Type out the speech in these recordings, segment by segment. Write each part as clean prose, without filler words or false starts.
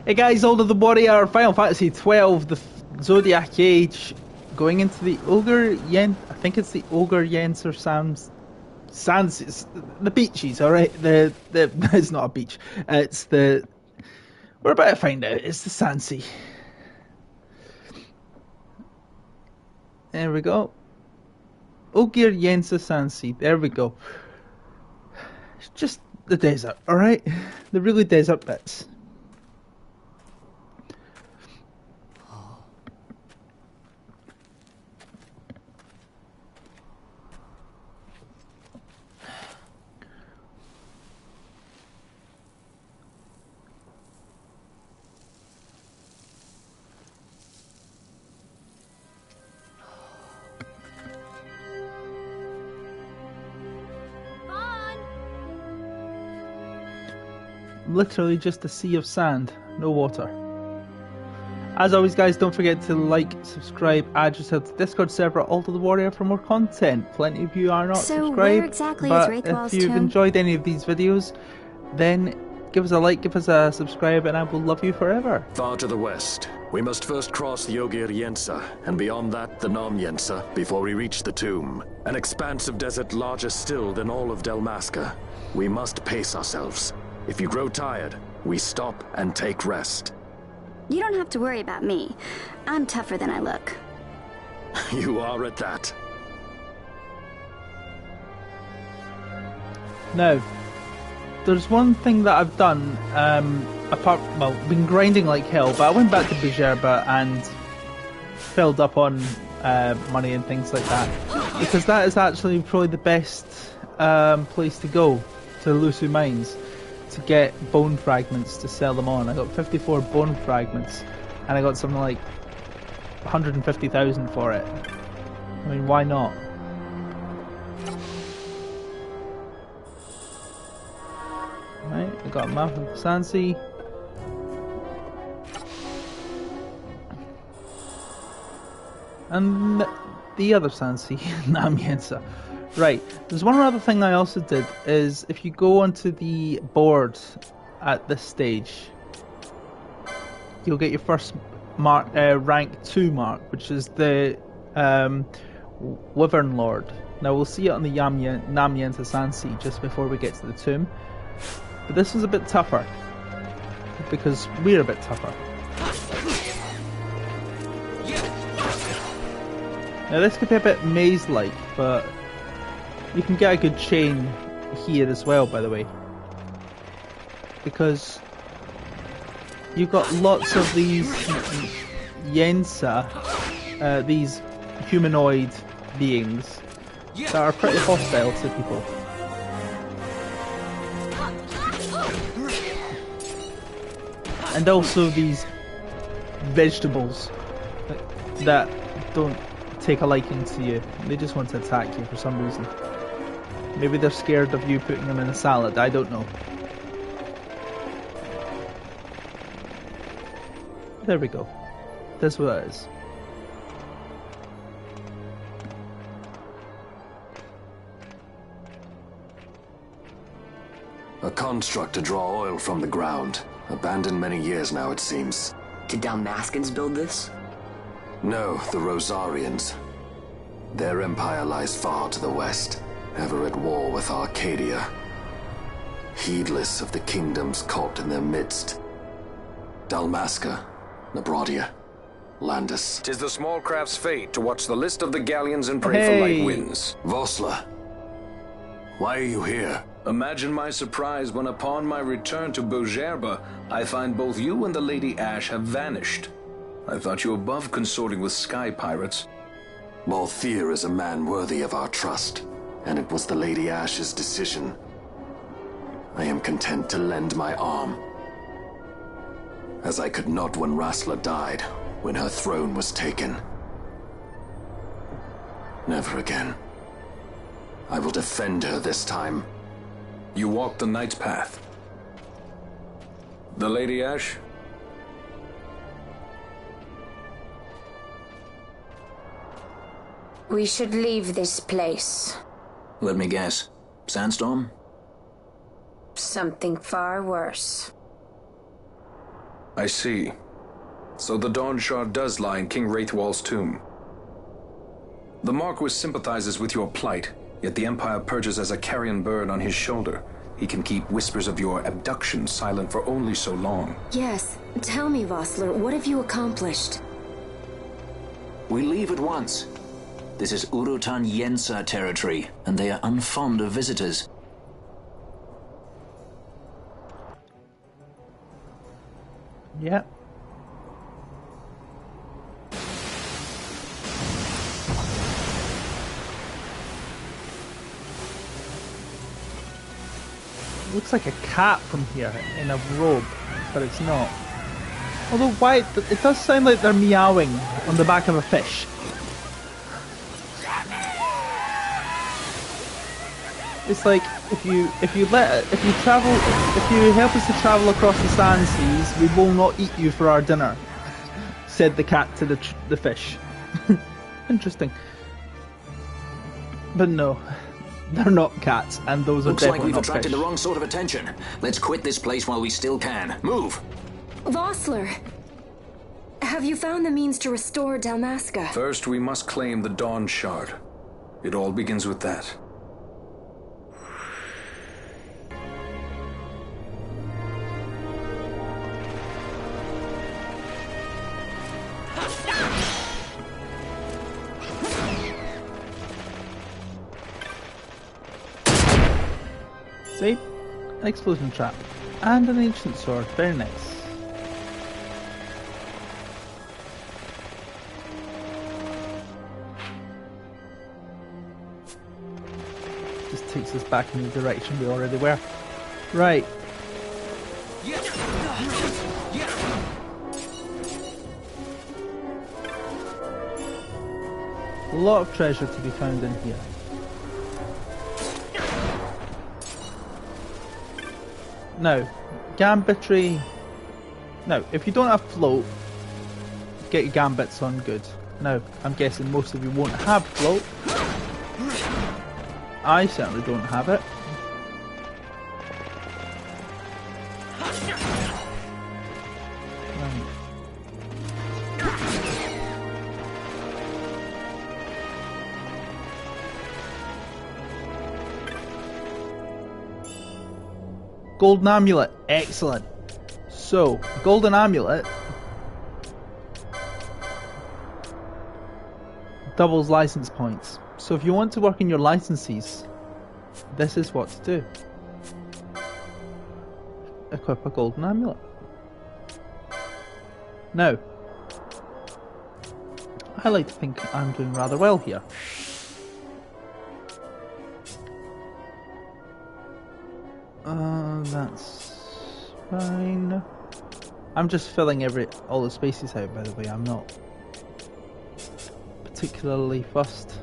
Hey guys, Older the Warrior, Final Fantasy XII, the Zodiac Age, going into the Ogre Yen. I think it's the Ogre Yens or Sans, the beaches, alright? It's not a beach. It's the. We're about to find out. It's the Sansi. There we go. Ogre Yensa Sansi. There we go. It's just the desert, alright? The really desert bits. Literally just a sea of sand, no water. As always guys, don't forget to like, subscribe, add yourself to the Discord server Alter the Warrior for more content. Plenty of you are not subscribed, where exactly but is RAITHWALL's if you've tomb? enjoyed any of these videos, then give us a like, give us a subscribe, and I will love you forever. Far to the west. We must first cross the Ogir Yensa, and beyond that the Nam Yensa, before we reach the tomb. An expanse of desert larger still than all of Dalmasca. We must pace ourselves. If you grow tired, we stop and take rest. You don't have to worry about me. I'm tougher than I look. You are at that. Now, there's one thing that I've done, been grinding like hell, but I went back to Bujerba and filled up on money and things like that, because that is actually probably the best place to go, to Lusu Mines, to get bone fragments to sell them on. I got 54 bone fragments, and I got something like 150,000 for it. I mean, why not? Right, I got a map of Sansi. And the other Sansi, Nam Yensa. Right, there's one other thing I also did, is if you go onto the board at this stage, you'll get your first rank 2 mark, which is the Wyvern Lord. Now we'll see it on the Nam Yensa Sansi just before we get to the tomb. But this was a bit tougher, because we're a bit tougher. Now this could be a bit maze-like, but you can get a good chain here as well, by the way. Because you've got lots of these Yensa, these humanoid beings, that are pretty hostile to people. And also these vegetables that don't take a liking to you. They just want to attack you for some reason. Maybe they're scared of you putting them in a salad, I don't know. There we go. That's what it is. A construct to draw oil from the ground. Abandoned many years now, it seems. Did Dalmascans build this? No, the Rosarians. Their empire lies far to the west, ever at war with Arcadia. Heedless of the kingdoms caught in their midst. Dalmasca, Nabrodia, Landis. 'Tis the small craft's fate to watch the list of the galleons and pray for light winds. Vosla, why are you here? Imagine my surprise when upon my return to Bujerba, I find both you and the Lady Ash have vanished. I thought you above consorting with sky pirates. Balthier is a man worthy of our trust, and it was the Lady Ash's decision. I am content to lend my arm, as I could not when Rasla died, when her throne was taken. Never again. I will defend her this time. You walked the Knight's path. The Lady Ash? We should leave this place. Let me guess. Sandstorm? Something far worse. I see. So the Dawn Shard does lie in King Raithwall's tomb. The Marquis sympathizes with your plight, yet the Empire perches as a carrion bird on his shoulder. He can keep whispers of your abduction silent for only so long. Yes. Tell me, Vossler, what have you accomplished? We leave at once. This is Urutan Yensa territory, and they are unfond of visitors. Yeah. Looks like a cat from here in a robe, but it's not. Although why it does sound like they're meowing on the back of a fish. It's like if you help us to travel across the sand seas, we will not eat you for our dinner, said the cat to the fish. Interesting. But no. They're not cats, and those are Looks like definitely we've not attracted fish. the wrong sort of attention. Let's quit this place while we still can. Move! Vossler! Have you found the means to restore Dalmasca? First, we must claim the Dawn Shard. It all begins with that. See? An explosion trap. And an ancient sword. Very nice. Just takes us back in the direction we already were. Right. A lot of treasure to be found in here. Now, gambitry. Now, if you don't have float, get your gambits on good. Now, I'm guessing most of you won't have float. I certainly don't have it. Golden amulet, excellent. So, golden amulet doubles license points. So if you want to work in your licenses, this is what to do. Equip a golden amulet. Now, I like to think I'm doing rather well here. That's fine. I'm just filling all the spaces out, by the way. I'm not particularly fussed.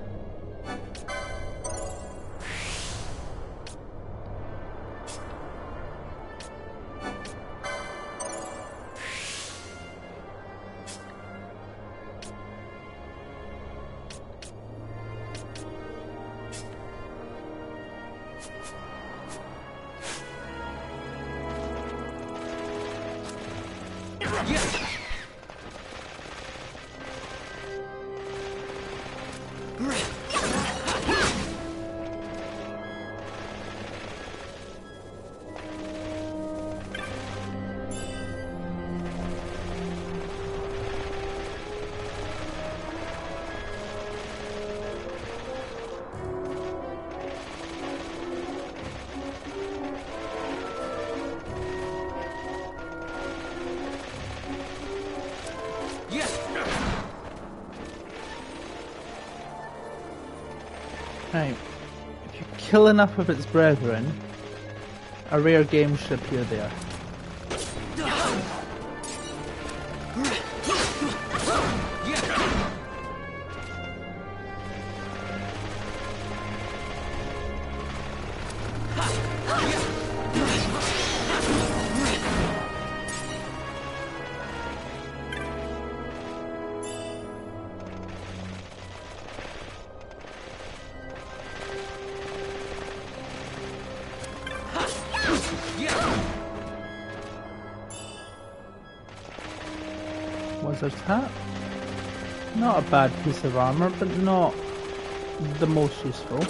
Right, if you kill enough of its brethren, a rare game should appear there. Wizard's hat. Not a bad piece of armor, but not the most useful.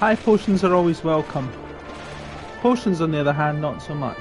High potions are always welcome. Potions, on the other hand, not so much.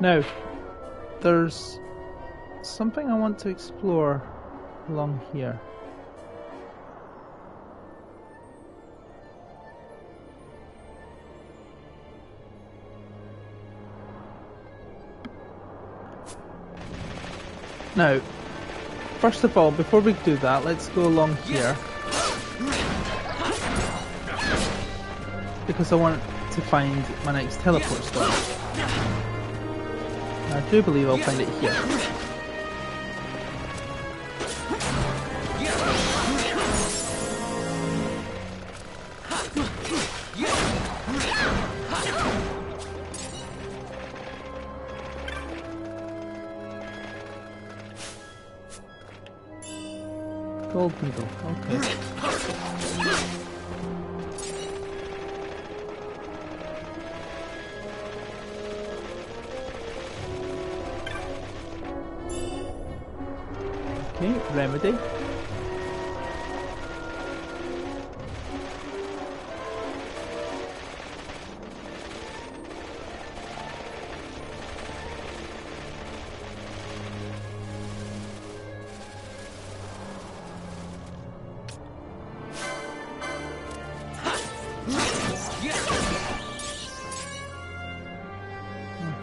Now, there's something I want to explore along here. Now, first of all, before we do that, let's go along here. Because I want to find my next teleport stone. I do believe I'll find it here. Gold needle, okay. Okay, remedy.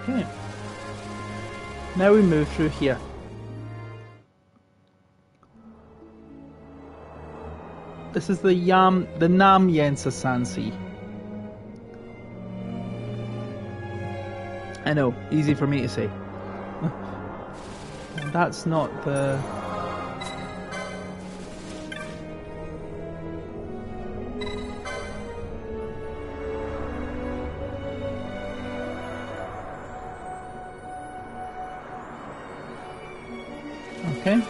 Okay. Now we move through here. This is the Nam Yensa Sansi. I know, easy for me to say. That's not the... Okay.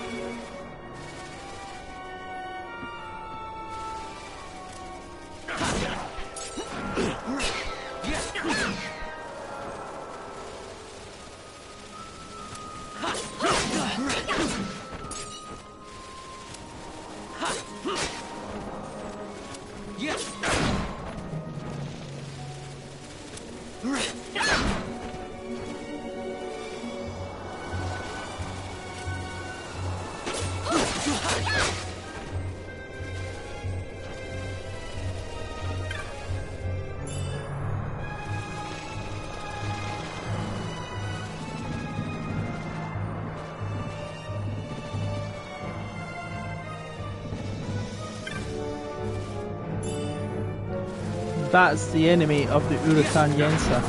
that's the enemy of the Urutan Yensa.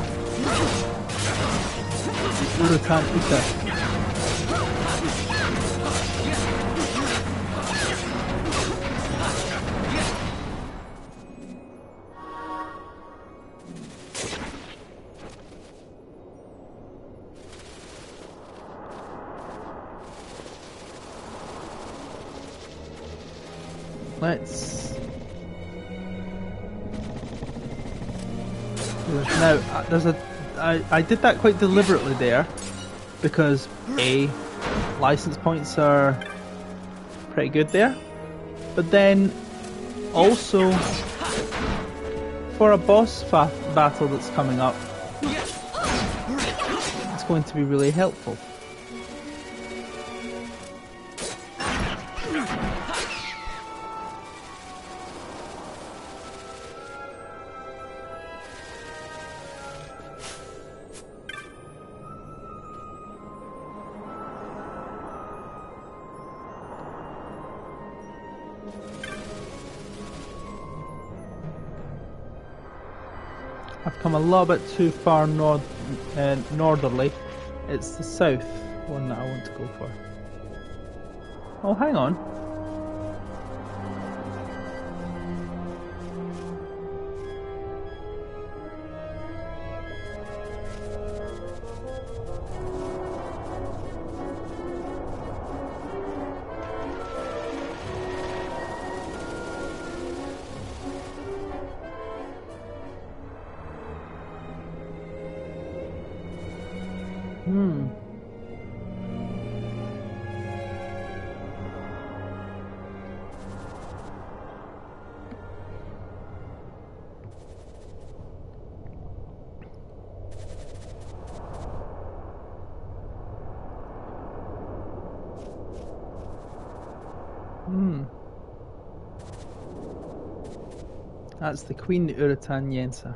The Urutan Uta. Let's... Now, there's a... I did that quite deliberately there, because A, license points are pretty good there, but then also for a boss battle that's coming up, it's going to be really helpful. I've come a little bit too far northerly. It's the south one that I want to go for. Oh, hang on. That's the Queen Urutan Yensa.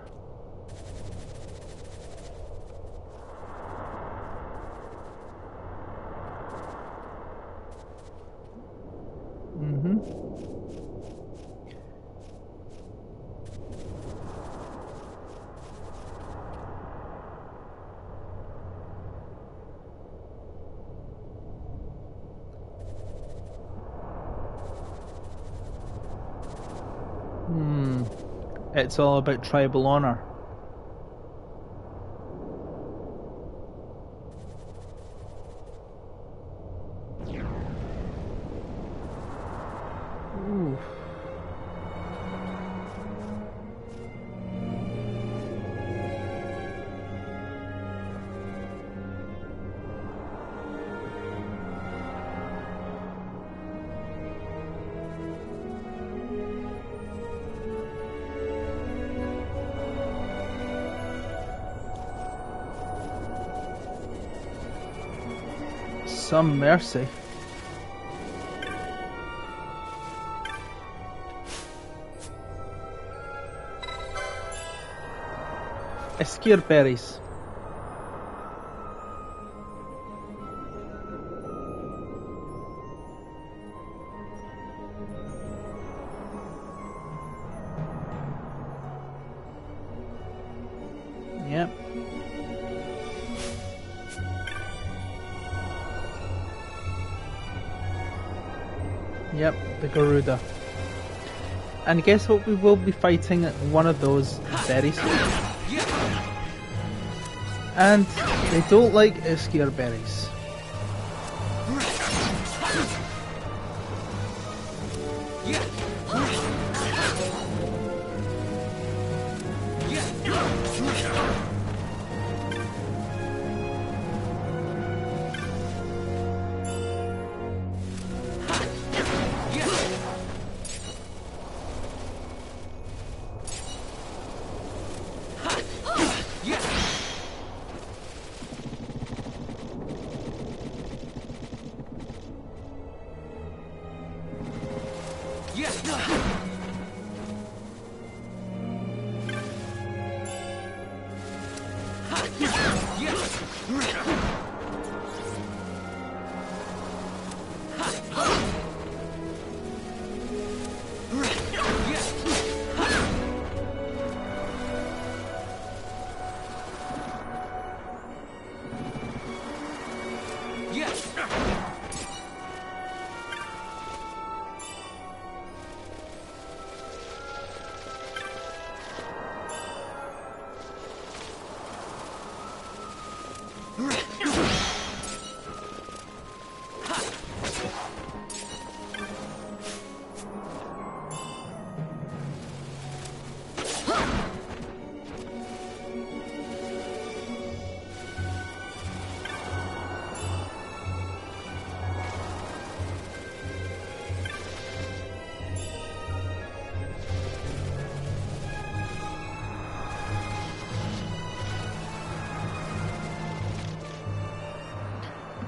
It's all about tribal honor. Ooh. Some mercy. Esquire berries. Yep. Yep, the Garuda. And guess what, we will be fighting one of those very soon. And they don't like Esquire berries.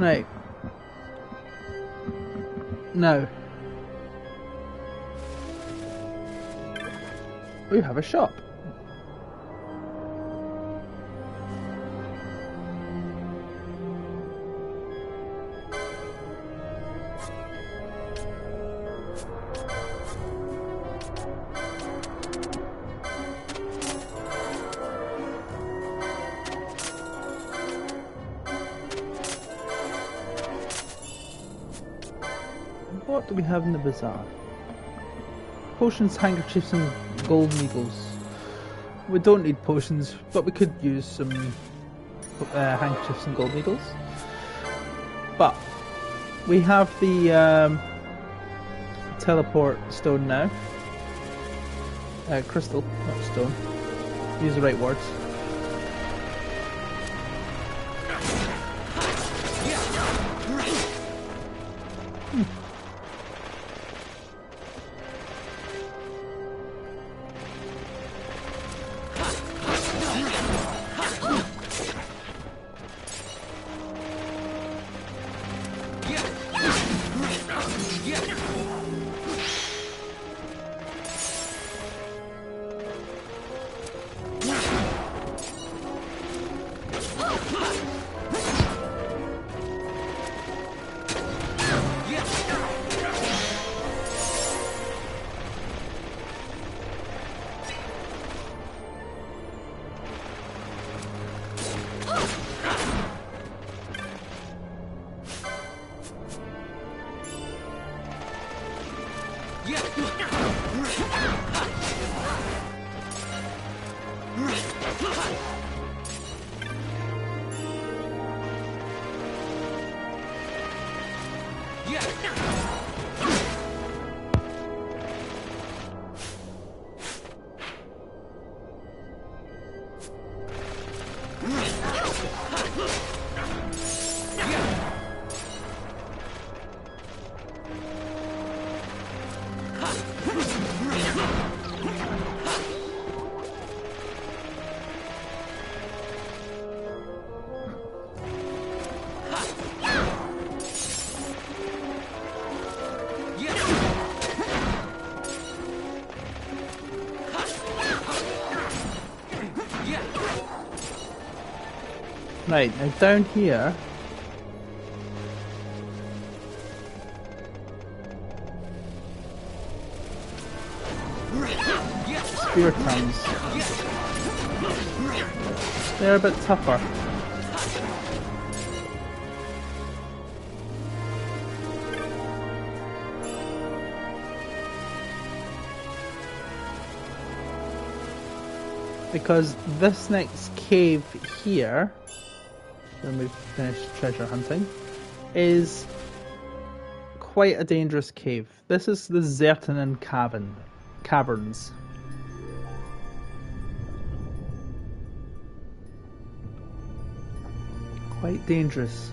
Right. Now. We have a shop. What do we have in the bazaar? Potions, handkerchiefs, and gold needles. We don't need potions, but we could use some handkerchiefs and gold needles. But we have the teleport stone now. Crystal, not stone. Use the right words. Right, now down here spear tongues. They're a bit tougher. Because this next cave here, when we've finished treasure hunting, is quite a dangerous cave. This is the XII caverns. Quite dangerous.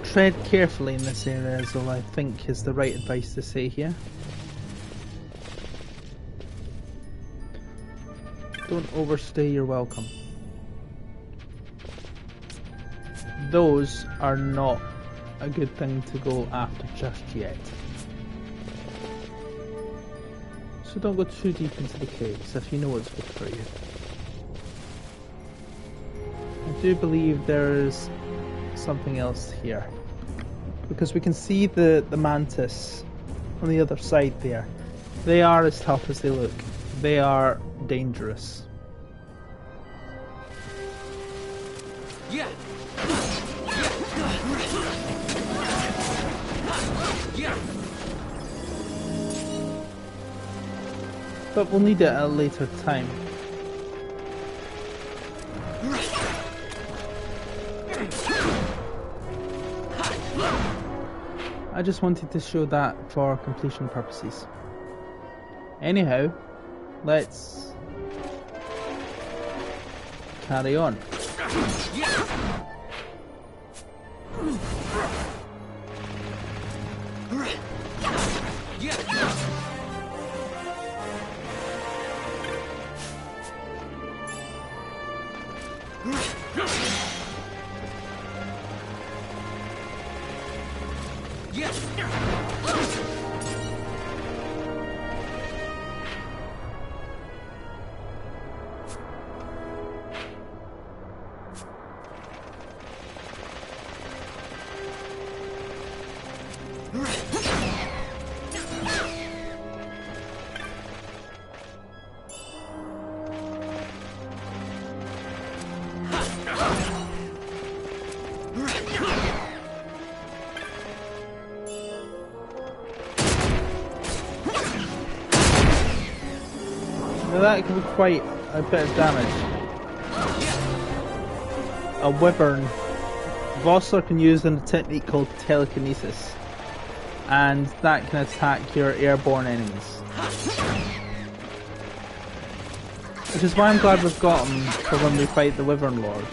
Tread carefully in this area is all I think is the right advice to say here. Don't overstay your welcome. Those are not a good thing to go after just yet. So don't go too deep into the caves if you know what's good for you. I do believe there is something else here. Because we can see the mantis on the other side there. They are as tough as they look. They are dangerous. Yeah. But we'll need it at a later time. I just wanted to show that for completion purposes. Anyhow, let's carry on. Now that can be quite a bit of damage. A wyvern. Vossler can use a technique called telekinesis, and that can attack your airborne enemies. Which is why I'm glad we've got him for when we fight the Wyvern Lord.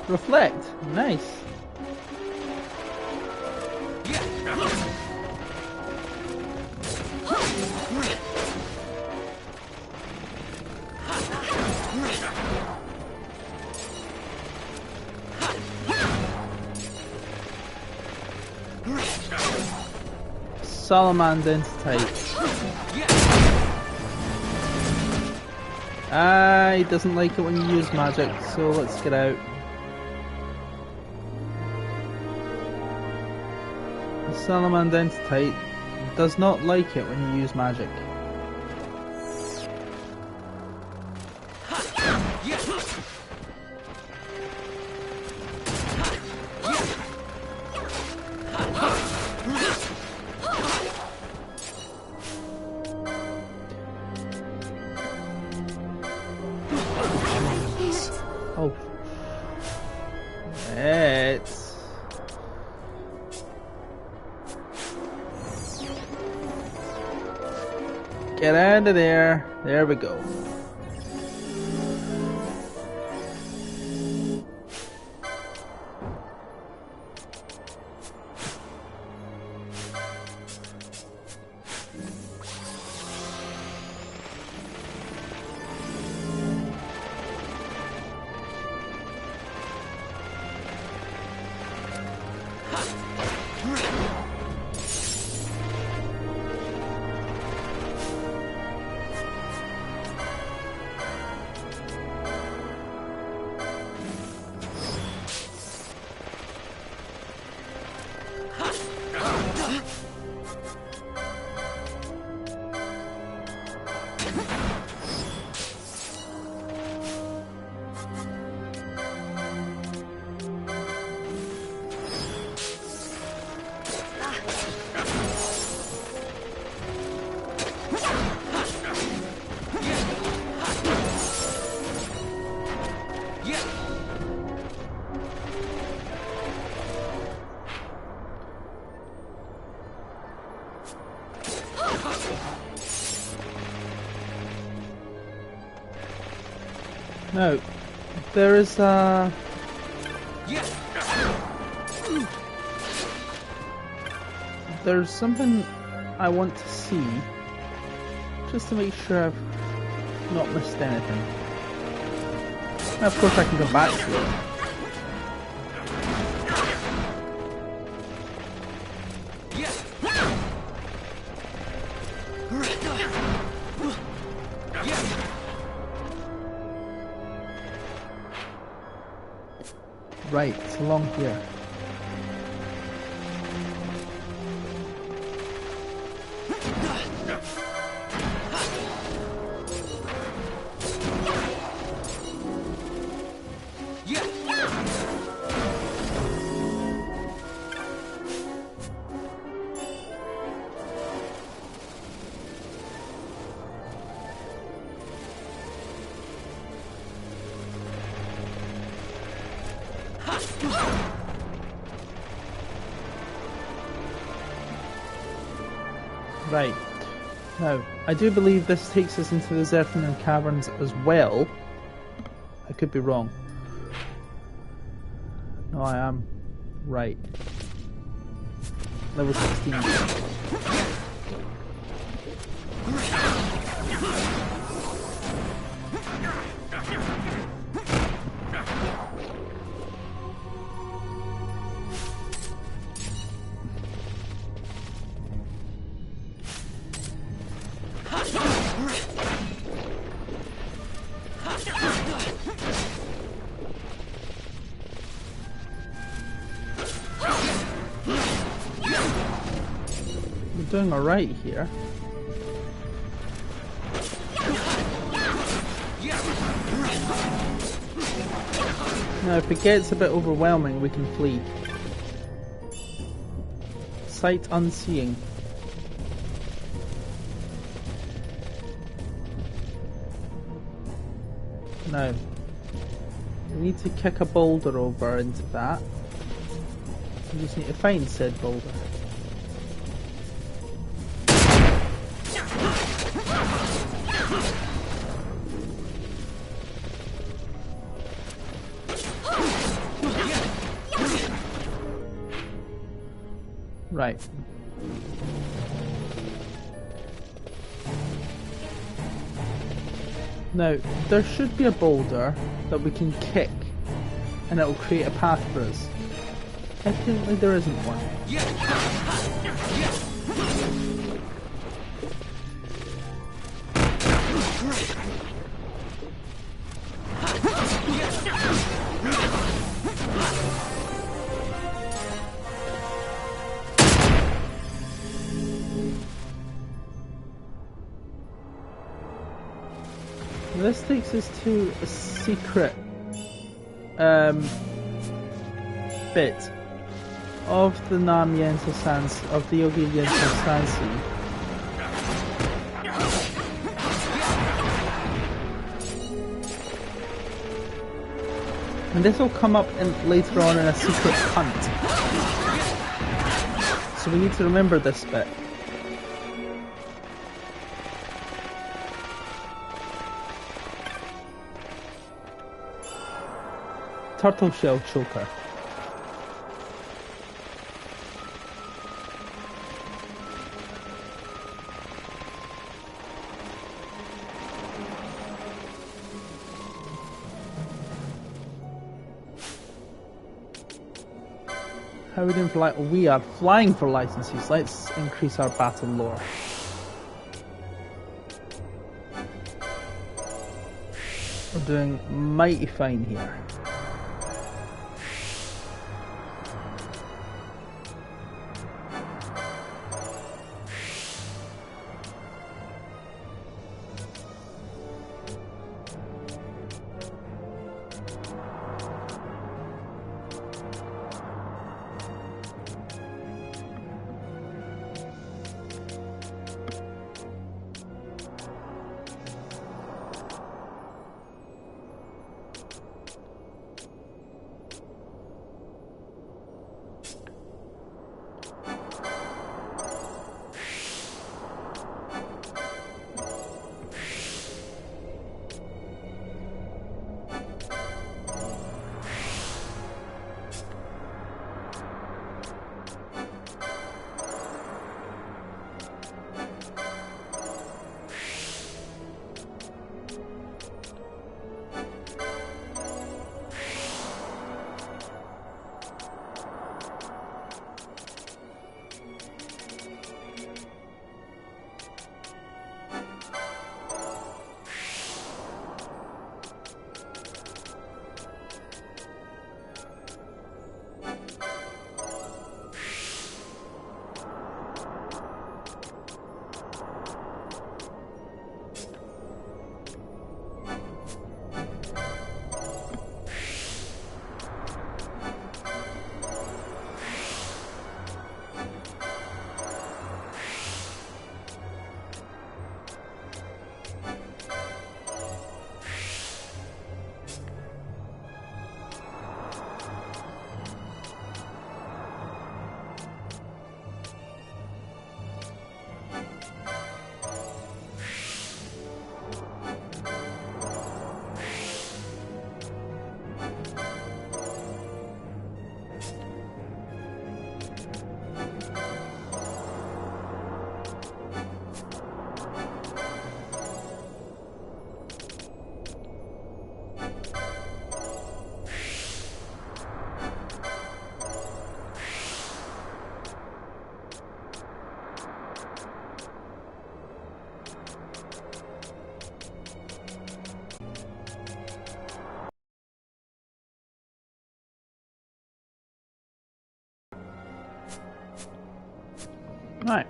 Reflect, nice. Salamand Entity. He doesn't like it when you use magic, so let's get out. The Salamand Entity does not like it when you use magic. Oh. Let's... get out of there. There we go. No, there is there's something I want to see, just to make sure I've not missed anything. Now, of course I can go back to it. Right, it's along here. Right. Now, I do believe this takes us into the Zerthanian Caverns as well. I could be wrong. No, I am right. Level 16. Doing alright here. Now if it gets a bit overwhelming we can flee. Sight unseeing. Now we need to kick a boulder over into that. We just need to find said boulder. Right. Now, there should be a boulder that we can kick and it'll create a path for us. Evidently there isn't one. This takes us to a secret bit of the Nam Yensa Sans of the Yogi Yensa Sansi. And this will come up later on in a secret hunt. So we need to remember this bit. Turtle shell choker. How are we doing for we are flying for licenses. Let's increase our battle lore. We're doing mighty fine here. Right.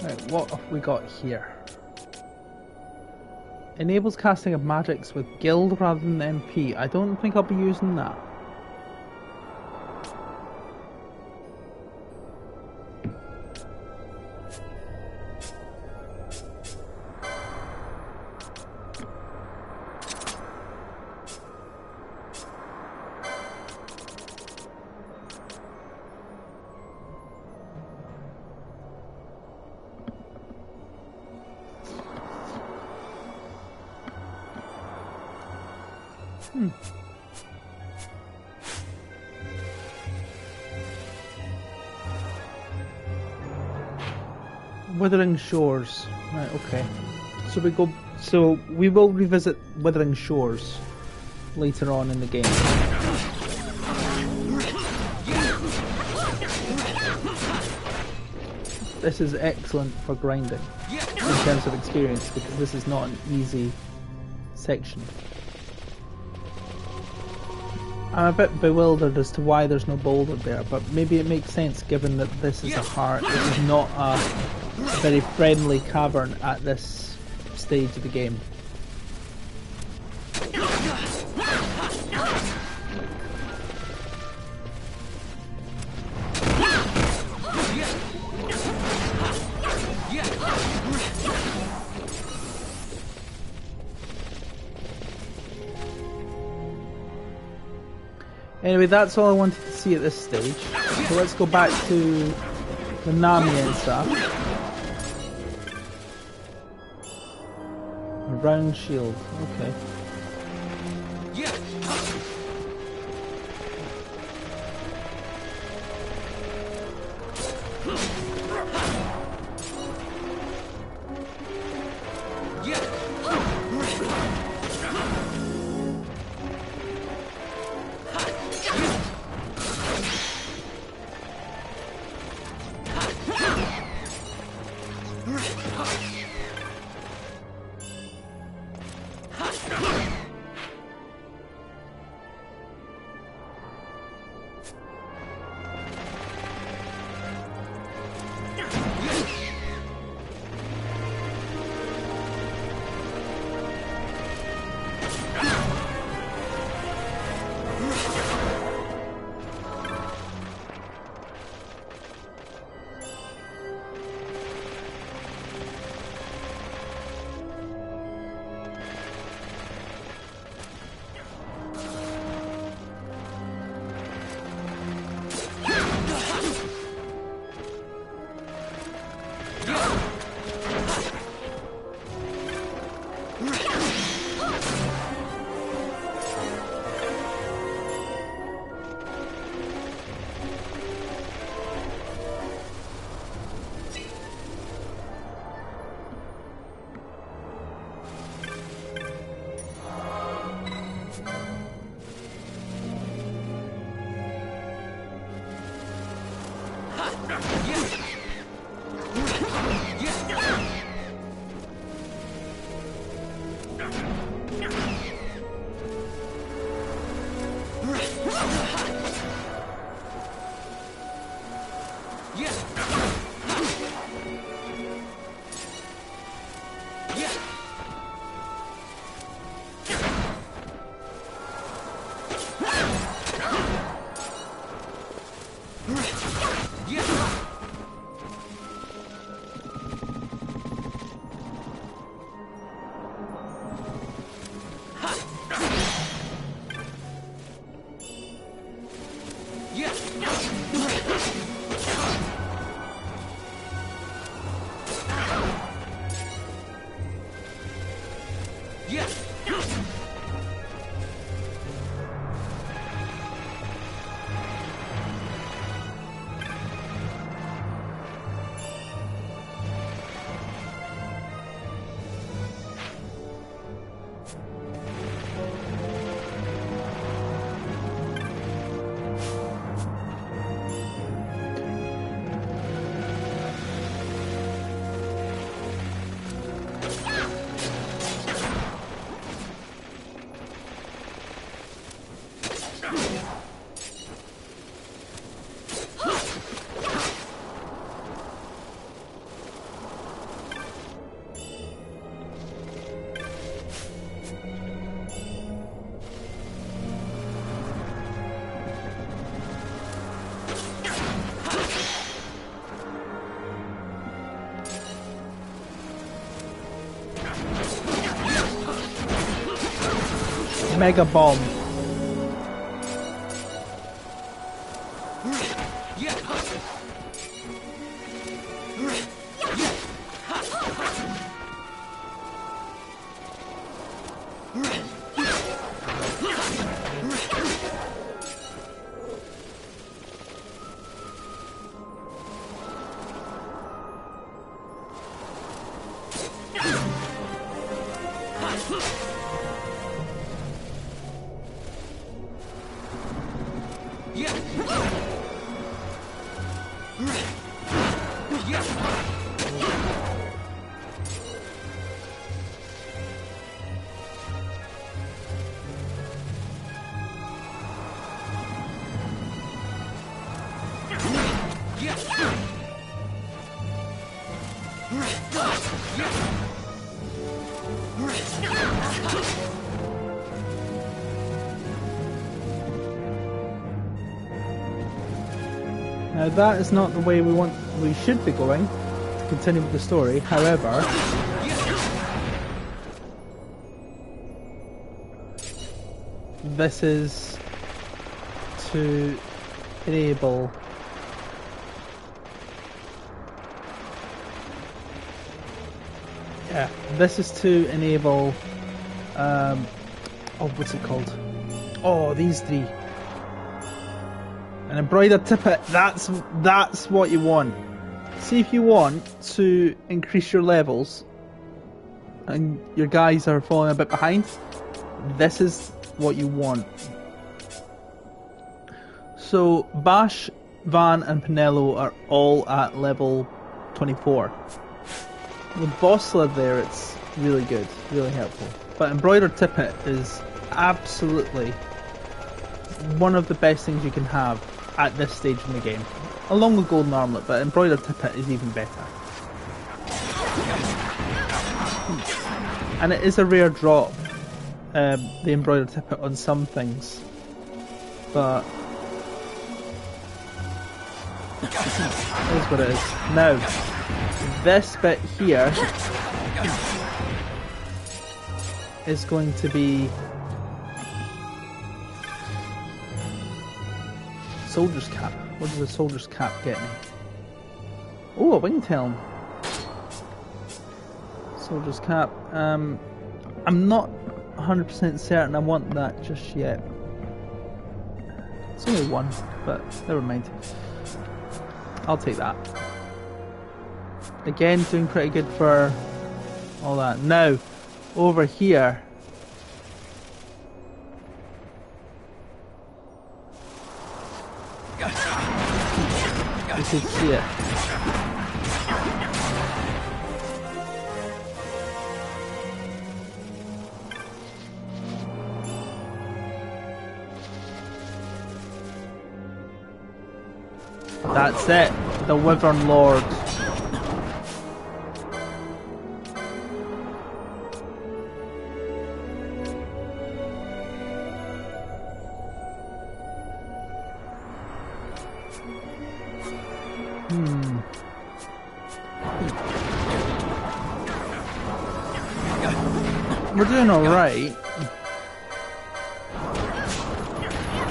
Right, what have we got here? Enables casting of magics with guild rather than MP. I don't think I'll be using that. Withering Shores. Right, okay. So we will revisit Withering Shores later on in the game. This is excellent for grinding in terms of experience, because this is not an easy section. I'm a bit bewildered as to why there's no boulder there, but maybe it makes sense given that this is a heart. This is not a very friendly cavern at this stage of the game. Anyway, that's all I wanted to see at this stage. So let's go back to the Nami and stuff. A round shield, okay. Mega bomb. Now that is not the way we should be going to continue with the story. However, this is to enable this is to enable oh, what's it called? Oh, these three. An embroidered tippet, that's what you want. See, if you want to increase your levels and your guys are falling a bit behind, this is what you want. So Bash, Van and Pinello are all at level 24. With Bossler there, it's really good, really helpful. But embroidered tippet is absolutely one of the best things you can have at this stage in the game, along with golden armlet, but embroidered tippet is even better. And it is a rare drop, the embroidered tippet on some things, but it is what it is. Now, this bit here is going to be soldier's cap. What does a soldier's cap get me? Oh, a wingtail. Soldier's cap. I'm not 100% certain I want that just yet. It's only one, but never mind. I'll take that. Again, doing pretty good for all that. Now, over here. You can see it. That's it, the Wyvern Lord. We're doing alright.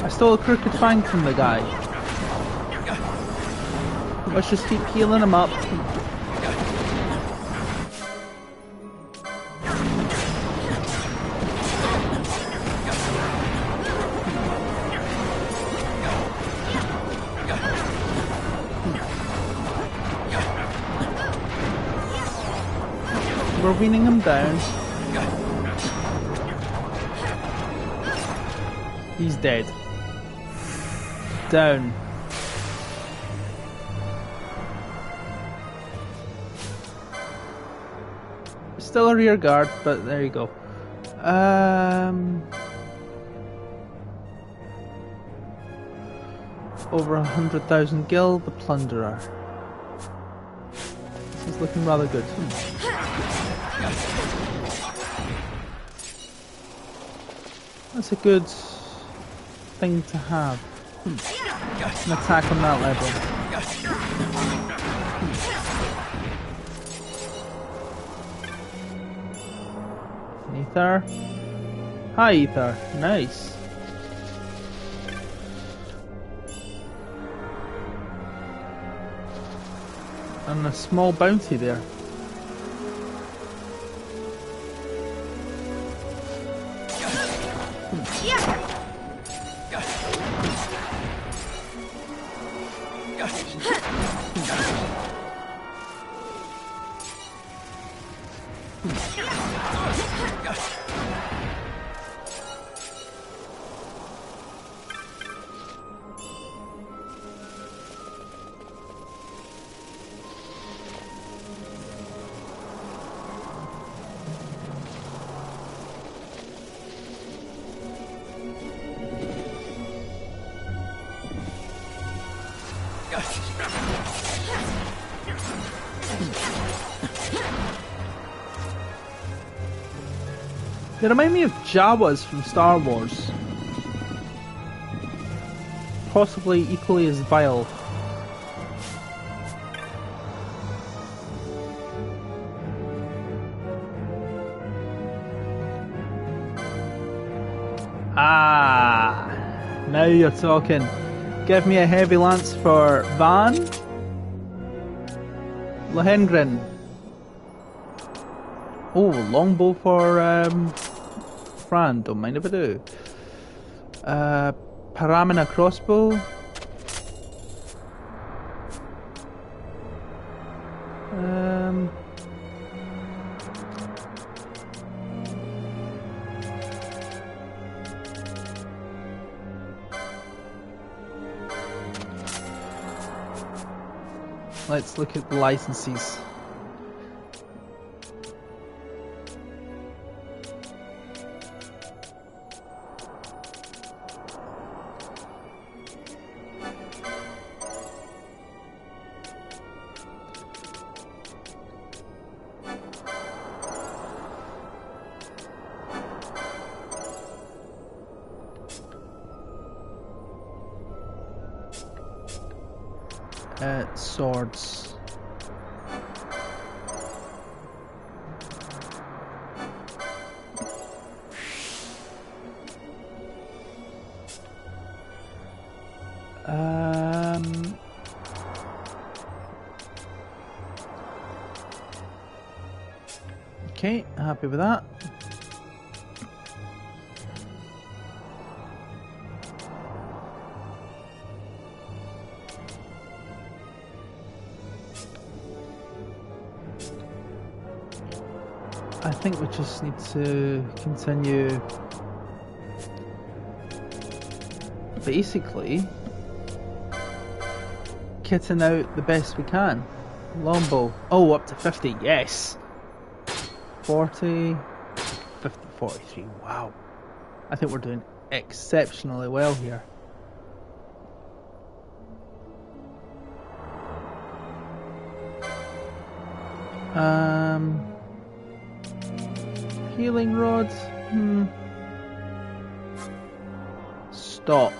I stole a crooked fang from the guy. Let's just keep healing him up. We're weaning him down. He's dead. Down. Still a rear guard, but there you go. Over 100,000 gil, the plunderer. This is looking rather good. That's a good thing to have. An attack on that level. Ether. Hi, Ether. Nice. And a small bounty there. They remind me of Jawas from Star Wars. Possibly equally as vile. Ah, now you're talking. Give me a heavy lance for Van Lohengrin. Oh, longbow for Fran, don't mind if I do. Paramina crossbow. Let's look at the licenses. Swords. Okay, happy with that. I think we just need to continue basically kitting out the best we can. Longbow. Oh, up to 50, yes! 40, 50, 43, wow. I think we're doing exceptionally well here. Healing rods. Stop.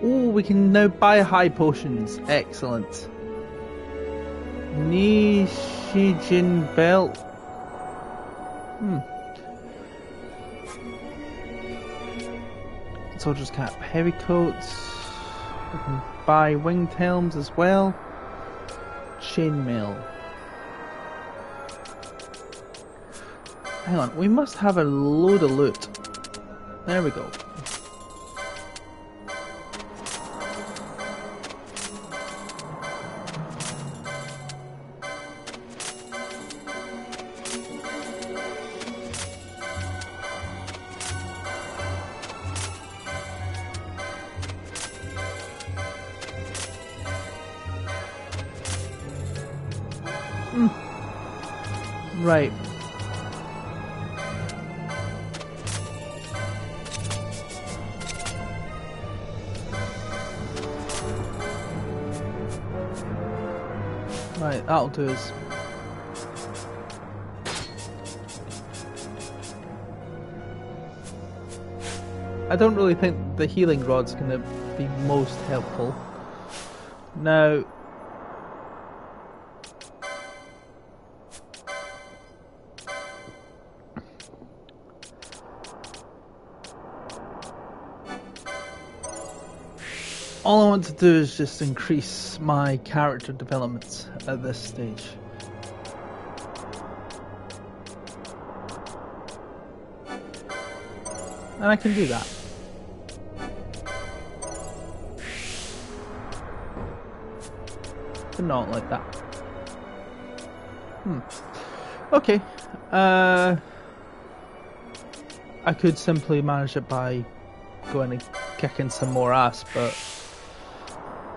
Oh, we can now buy high potions. Excellent. Nishijin belt. Soldier's cap, heavy coats. We can buy winged helms as well. Chainmail. Hang on, we must have a load of loot. There we go. Right. Right, that'll do us. I don't really think the healing rod's going to be most helpful. Now, all I want to do is just increase my character development at this stage. And I can do that. But not like that. Okay. I could simply manage it by going and kicking some more ass, but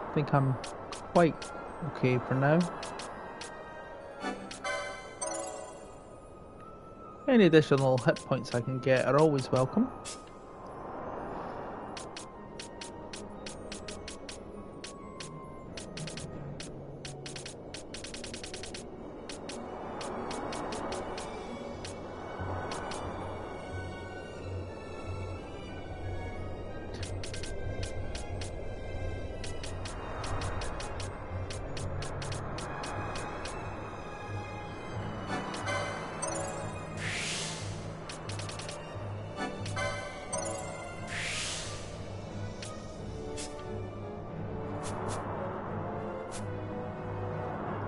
I think I'm quite okay for now. Any additional hit points I can get are always welcome.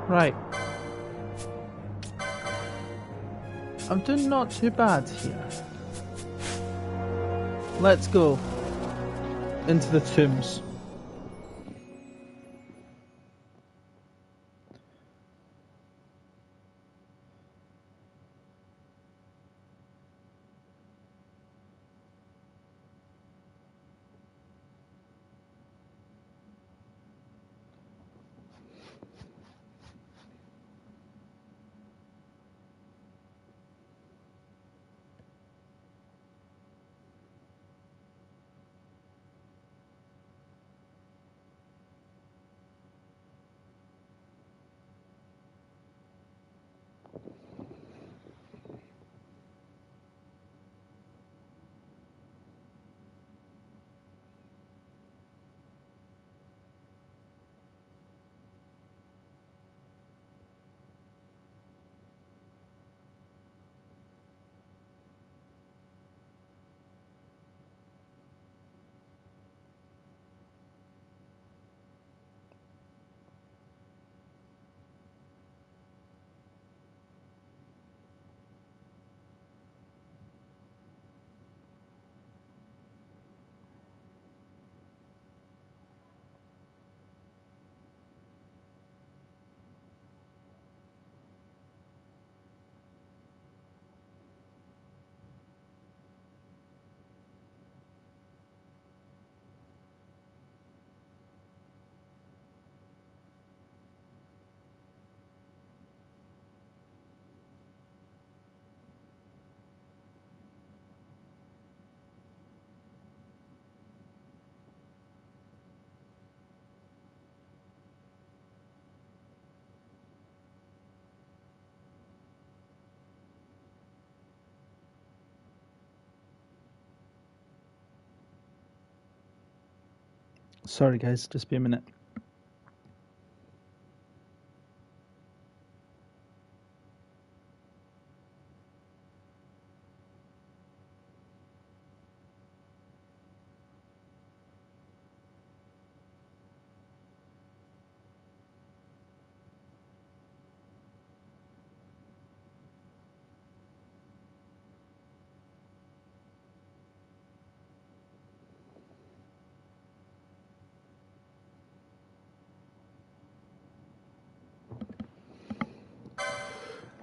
Right. I'm doing not too bad here. Let's go into the tombs. Sorry guys, just be a minute.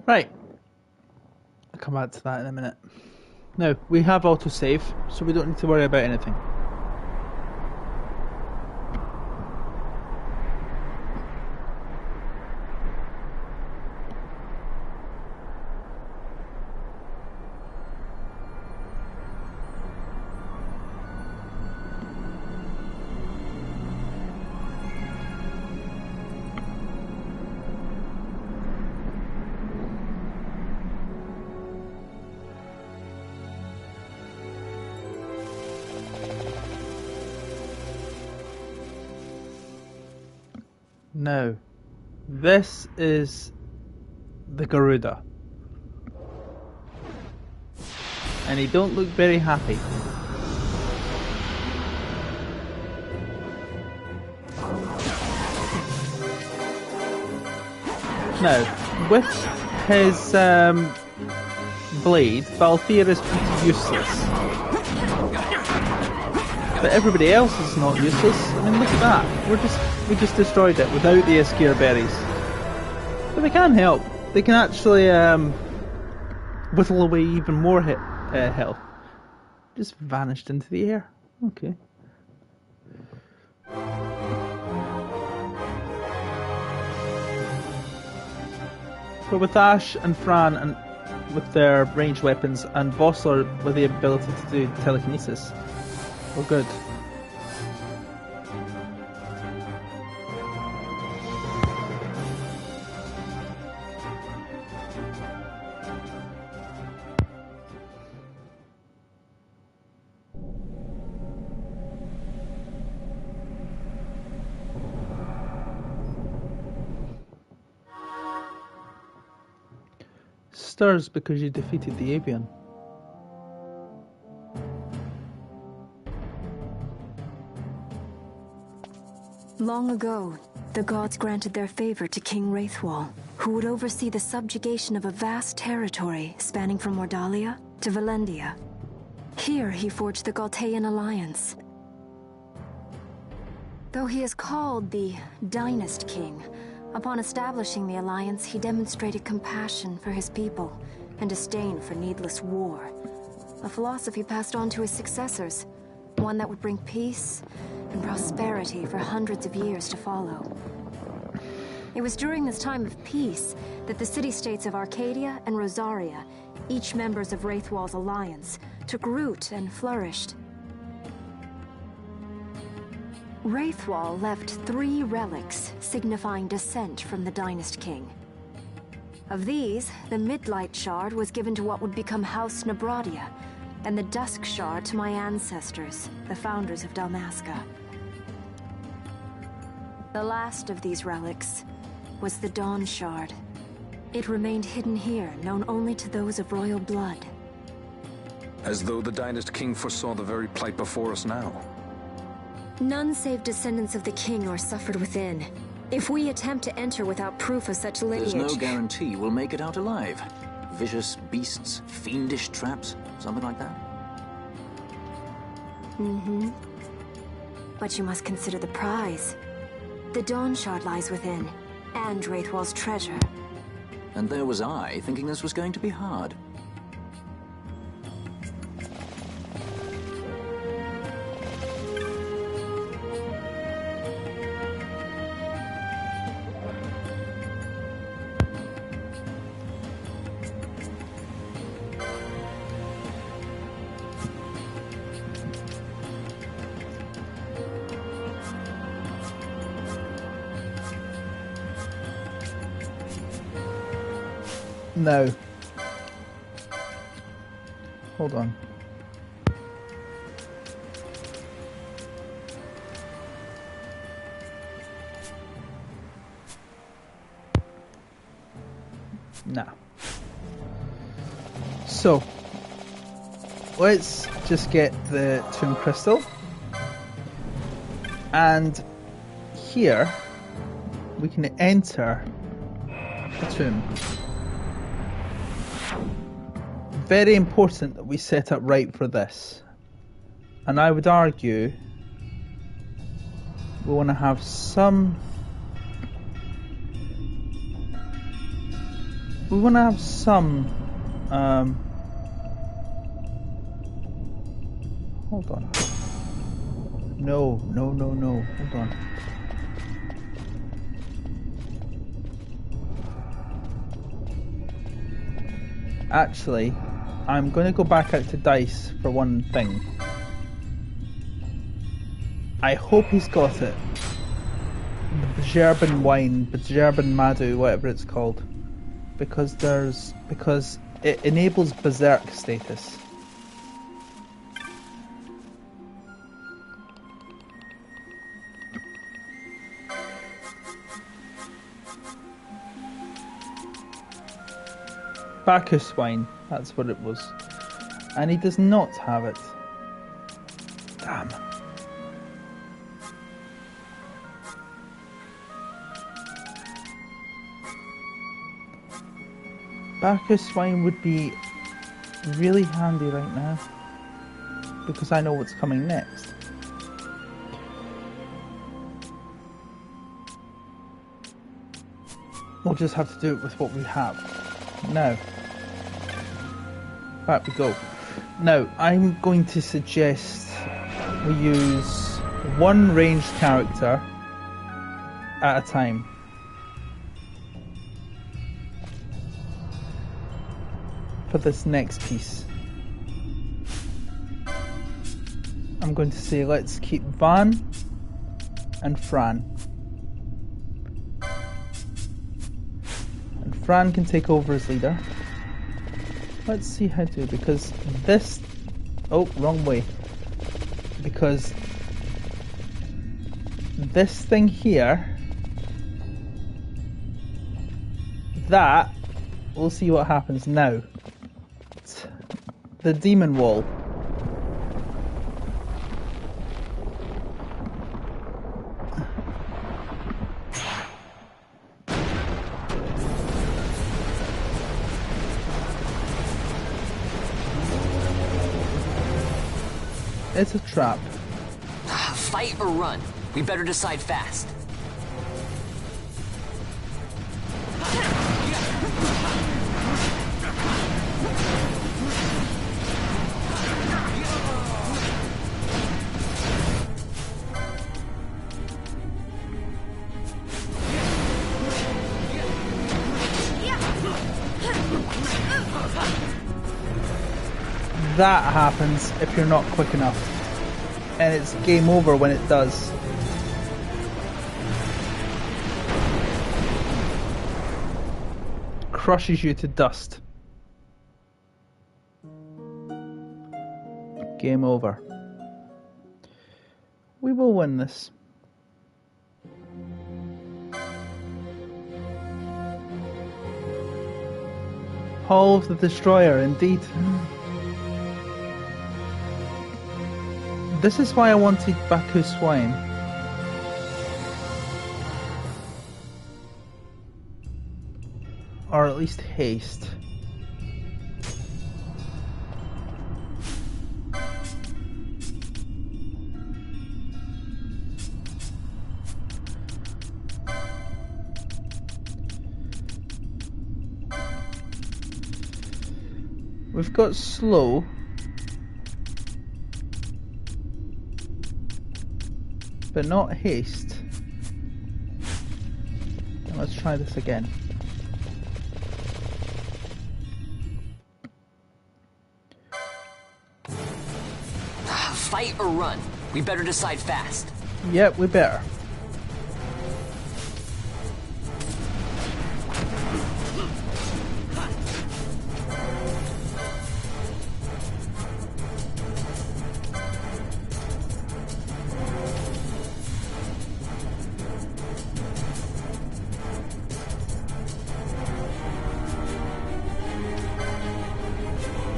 Right, I'll come back to that in a minute. Now, we have autosave, so we don't need to worry about anything. Now, this is the Garuda. And he don't look very happy. Now, with his blade, Valthier is pretty useless. But everybody else is not useless. I mean, look at that. We just destroyed it without the Escure berries. But they can help. They can actually whittle away even more health. Just vanished into the air. Okay. But with Ash and Fran and with their ranged weapons, and Vossler with the ability to do telekinesis, we're good. Stirs because you defeated the avian. Long ago, the gods granted their favor to King RAITHWALL, who would oversee the subjugation of a vast territory spanning from Mordalia to Valendia. Here he forged the Galtean alliance. Though he is called the Dynast King, upon establishing the alliance, he demonstrated compassion for his people and disdain for needless war. A philosophy passed on to his successors, one that would bring peace and prosperity for hundreds of years to follow. It was during this time of peace that the city-states of Arcadia and Rosaria, each members of RAITHWALL's alliance, took root and flourished. RAITHWALL left 3 relics signifying descent from the Dynast King. Of these, the Midlight Shard was given to what would become House Nabradia, and the Dusk Shard to my ancestors, the founders of Dalmasca. The last of these relics was the Dawn Shard. It remained hidden here, known only to those of royal blood. As though the Dynast King foresaw the very plight before us now. None save descendants of the king are suffered within. If we attempt to enter without proof of such lineage... There's no guarantee we'll make it out alive. Vicious beasts, fiendish traps, something like that. Mm-hmm. But you must consider the prize. The Dawn Shard lies within, and RAITHWALL's treasure. And there was I, thinking this was going to be hard. No. Hold on. No. So, let's just get the Tomb Crystal. And here, we can enter the tomb. Very important that we set up right for this. And I would argue we want to have some... Hold on. No. Hold on. Actually, I'm going to go back out to Dice for one thing. I hope he's got it. The Bjerban wine, Bjerban Madu, whatever it's called. Because it enables Berserk status. Bacchus wine, that's what it was. And he does not have it. Damn. Bacchus Swine would be really handy right now, because I know what's coming next. We'll just have to do it with what we have. Now, back we go. Now, I'm going to suggest we use one ranged character at a time. For this next piece. I'm going to say let's keep Van and Fran. And Fran can take over as leader. Let's see how to, because this... Oh, wrong way. Because this thing here... That... We'll see what happens now. The demon wall. It's a trap. Fight or run? We better decide fast. That happens if you're not quick enough, and it's game over when it does. Crushes you to dust. Game over. We will win this. Hall of the Destroyer, indeed. This is why I wanted Bacchus Swine. Or at least haste. We've got slow. But not haste. And let's try this again. Fight or run? We better decide fast. Yep, we better.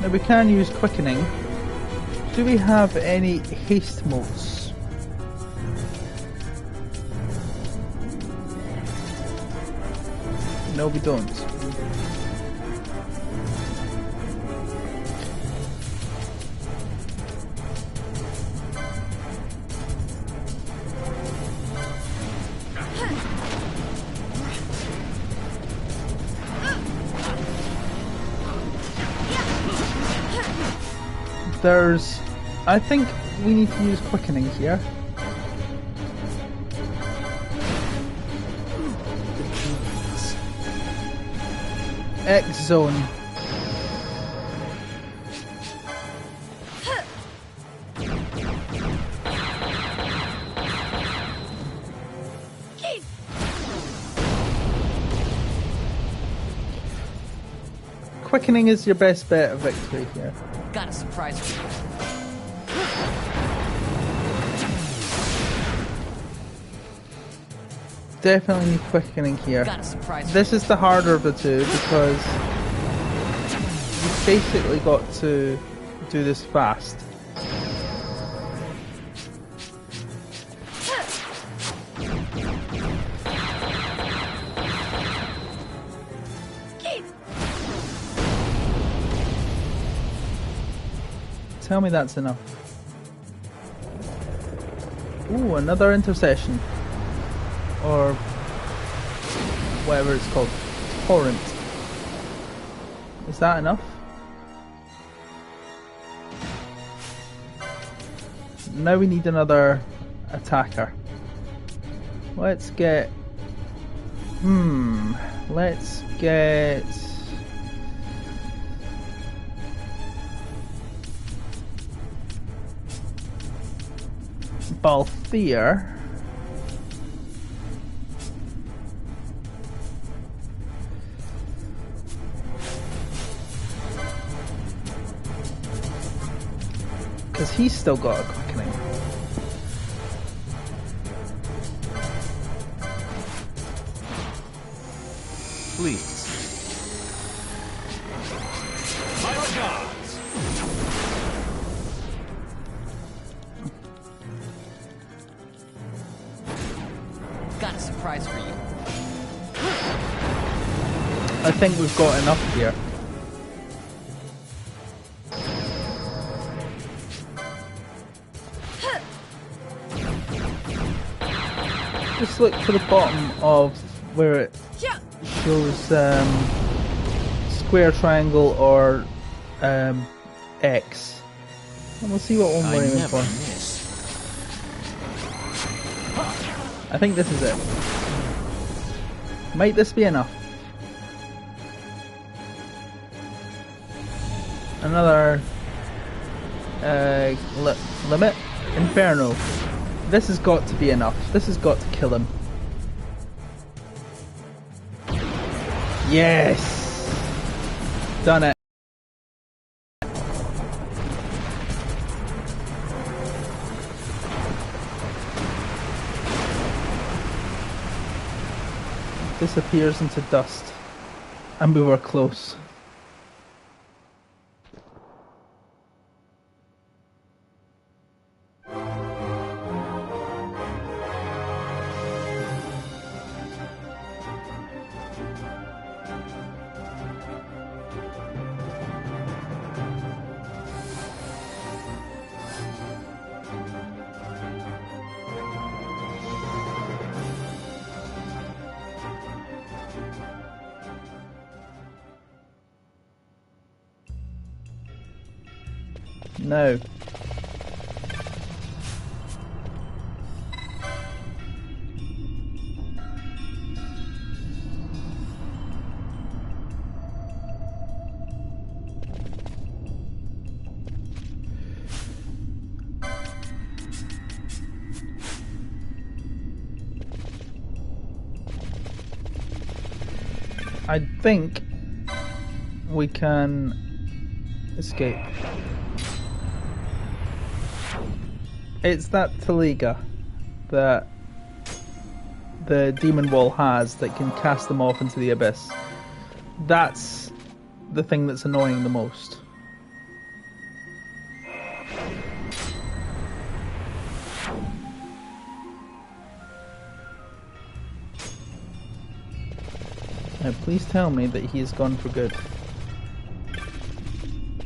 Now we can use quickening. Do we have any haste motes? No, we don't. I think we need to use quickening here. X-Zone. Quickening is your best bet of victory here. Gotta surprise me. Definitely need quickening here. Gotta surprise me. This is the harder of the two because you've basically got to do this fast. tell me that's enough. Ooh, another intercession. Or whatever it's called. Torrent. Is that enough? Now we need another attacker. Let's get... Let's get... Balthier. Because he's still got a quickening. Please. My regards. Got a surprise for you. I think we've got enough here. Just look to the bottom of where it shows square, triangle, or X. And we'll see what one we're aiming for. I think this is it. Might this be enough? Another limit? Inferno. This has got to be enough. This has got to kill him. Yes! Done it. Disappears into dust. And we were close. No. I think we can escape. It's that Taliga that the demon wall has that can cast them off into the abyss. That's the thing that's annoying the most. Now please tell me that he is gone for good.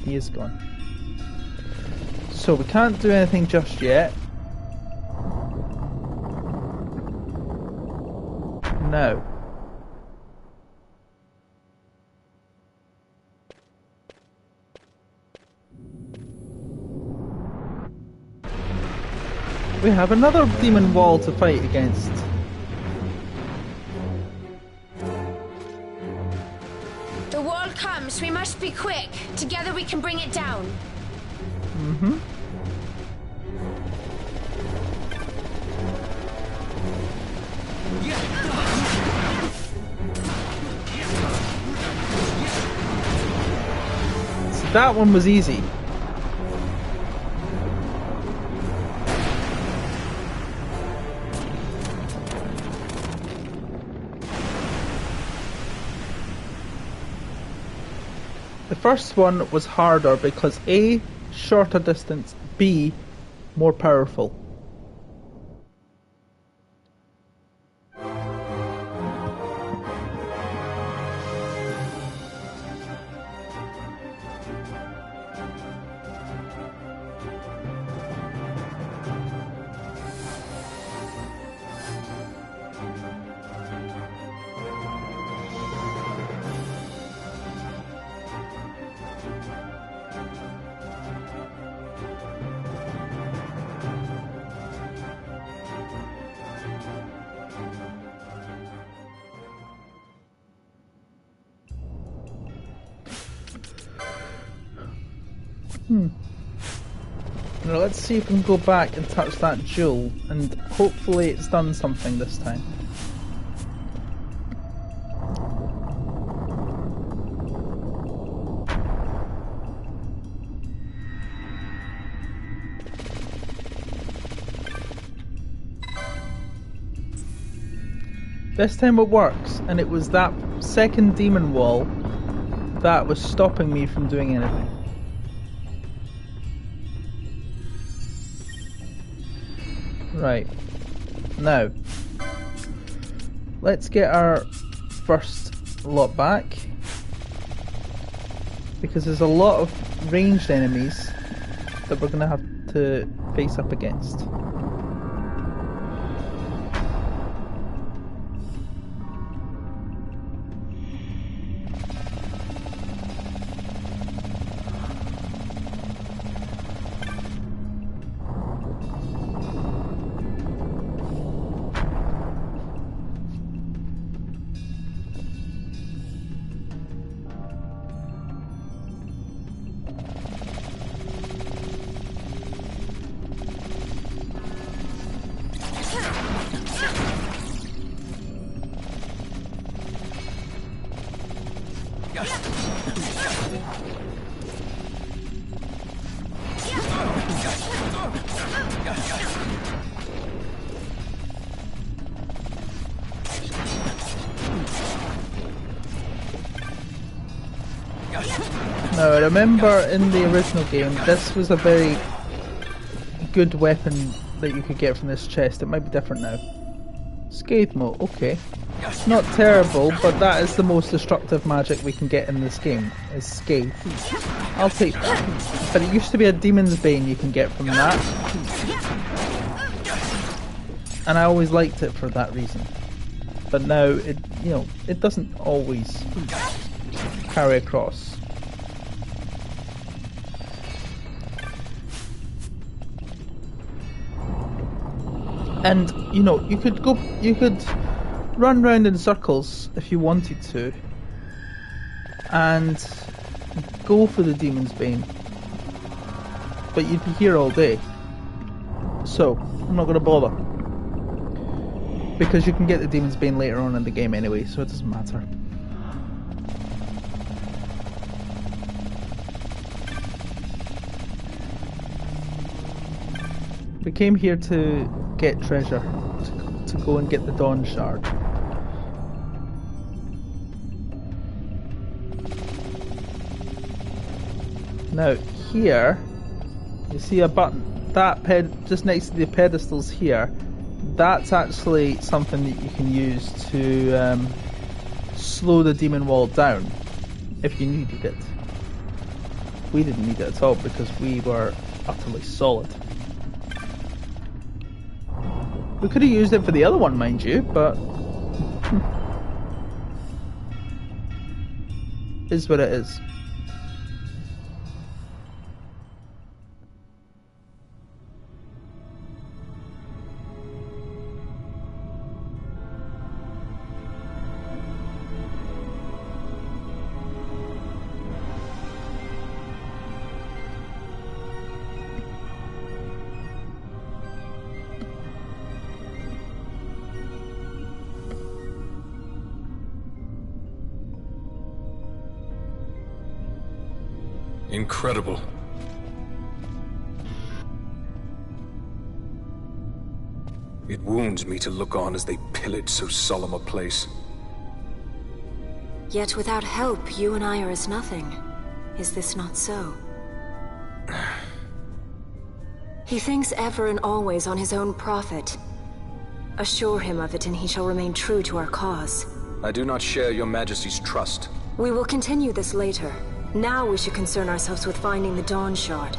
He is gone. So we can't do anything just yet. No. We have another demon wall to fight against. The wall comes. We must be quick. Together we can bring it down. Mm-hmm. So that one was easy. The first one was harder because A, shorter distance, B, more powerful. Now let's see if we can go back and touch that jewel, and hopefully it's done something this time. This time it works, and it was that second demon wall that was stopping me from doing anything. Right. Now, let's get our first lot back, because there's a lot of ranged enemies that we're going to have to face up against. Now, I remember in the original game, this was a very good weapon that you could get from this chest. It might be different now. Scathe mote, okay. Not terrible, but that is the most destructive magic we can get in this game, is Scathe. I'll take that. But it used to be a Demon's Bane you can get from that. And I always liked it for that reason. But now, it doesn't always carry across. And you could run round in circles if you wanted to, and go for the Demon's Bane, but you'd be here all day. So I'm not going to bother, because you can get the Demon's Bane later on in the game anyway, so it doesn't matter. We came here to get treasure, to go and get the Dawn Shard. Now here, you see a button, that just next to the pedestals here, that's actually something that you can use to slow the demon wall down, if you needed it. We didn't need it at all, because we were utterly solid. We could have used it for the other one, mind you, but is what it is. Incredible. It wounds me to look on as they pillage so solemn a place. Yet without help, you and I are as nothing. Is this not so? He thinks ever and always on his own profit. Assure him of it, and he shall remain true to our cause. I do not share your Majesty's trust. We will continue this later. Now we should concern ourselves with finding the Dawn Shard.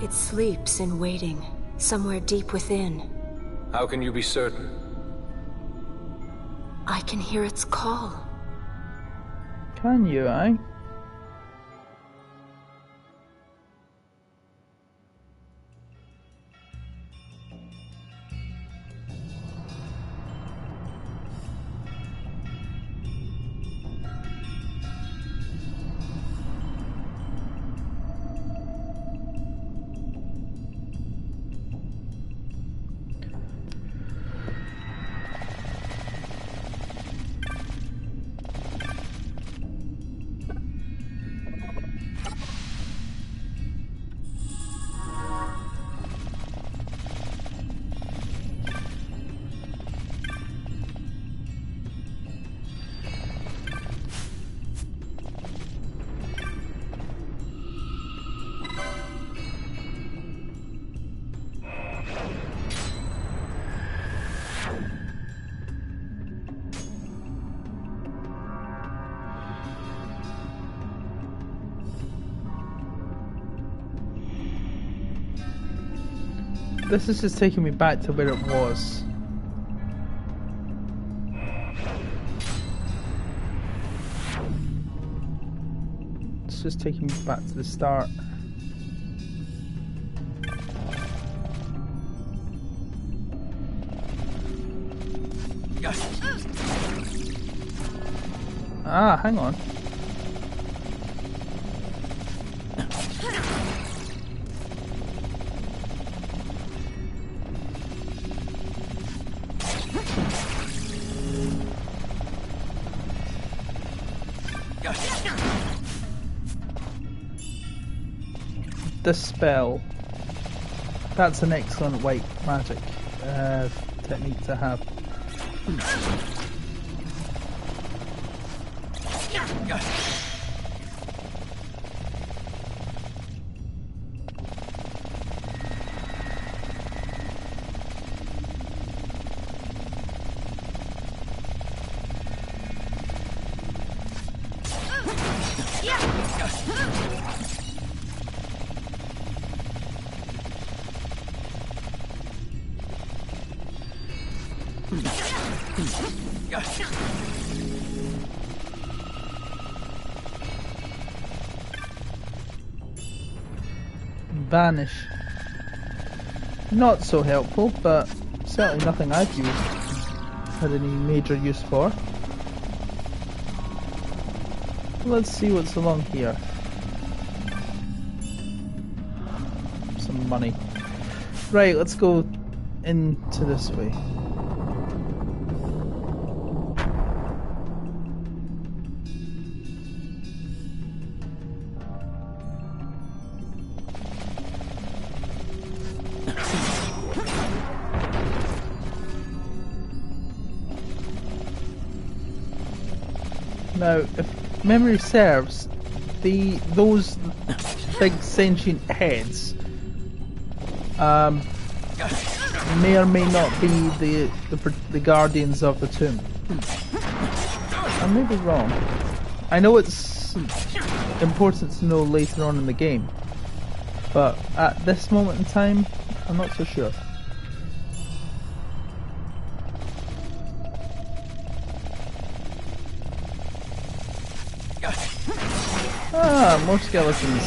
It sleeps in waiting, somewhere deep within. How can you be certain? I can hear its call. Can you, eh? This is just taking me back to where it was. It's just taking me back to the start. Ah, hang on. This spell, that's an excellent white magic technique to have. Vanish. Not so helpful, but certainly nothing I've had any major use for. Let's see what's along here. Some money. Right, let's go into this way. Now, if memory serves, those big sentient heads may or may not be the guardians of the tomb. I may be wrong. I know it's important to know later on in the game, but at this moment in time, I'm not so sure. Ah, more skeletons.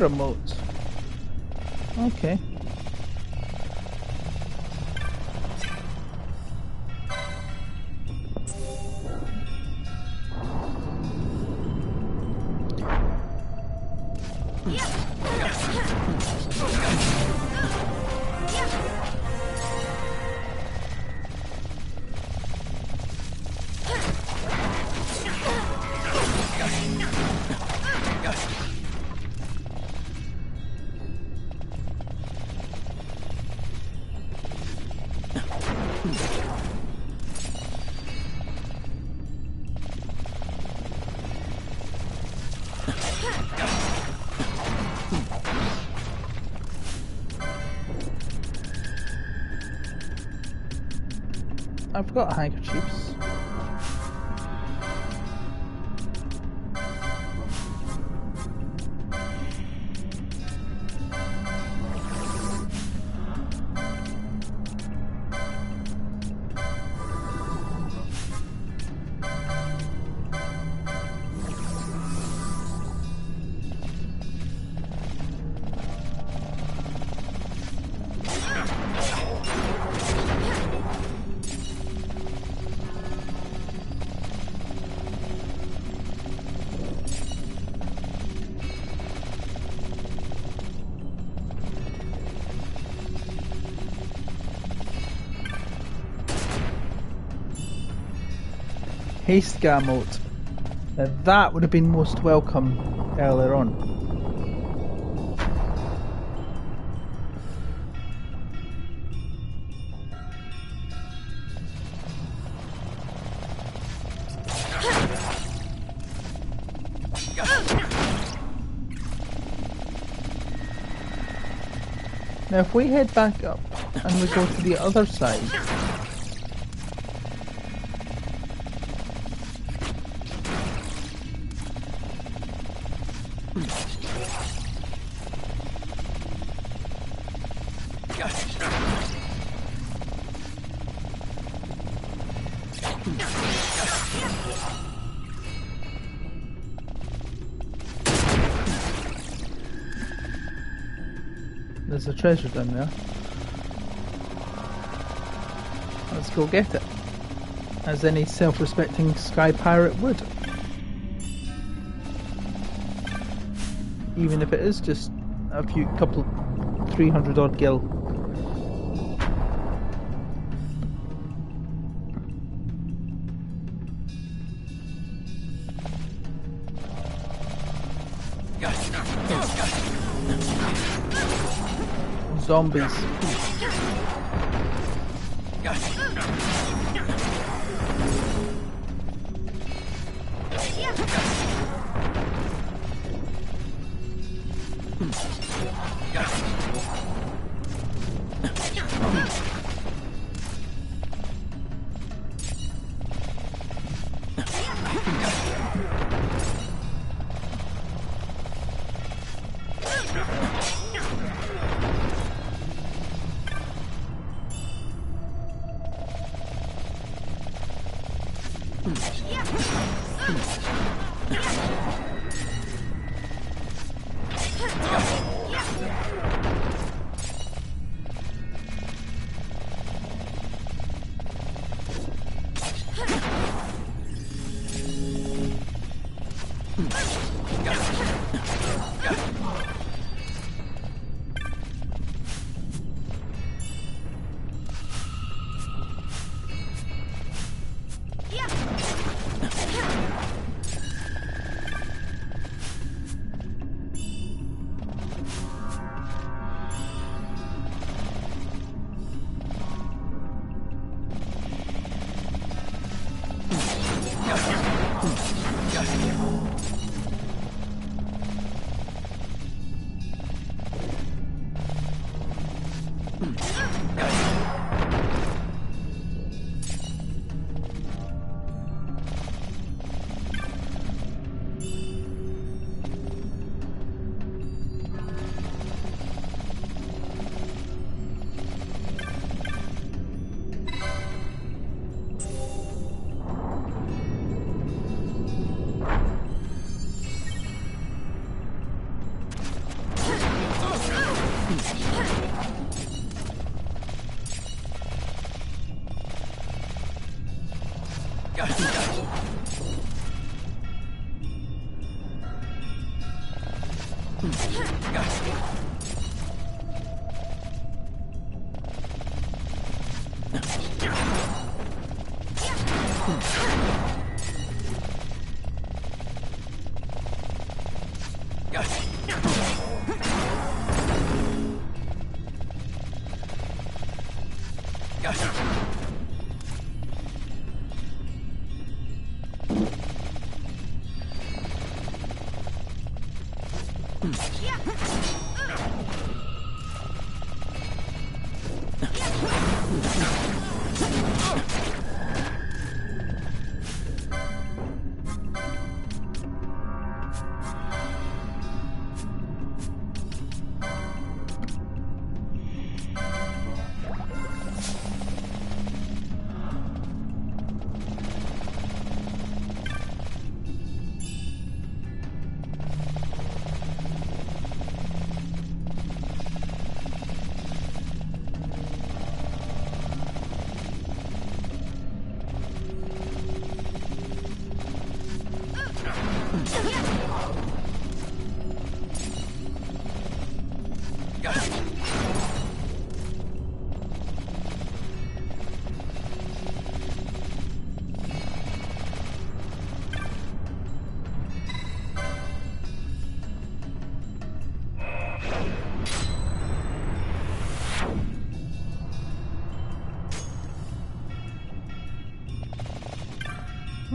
Remote. Okay. I've got handkerchiefs. Haste Gamut. Now that would have been most welcome earlier on. Now if we head back up and we go to the other side, there's a treasure down there. Let's go get it. As any self-respecting sky pirate would. Even if it is just a couple 300 odd gil. Zombies.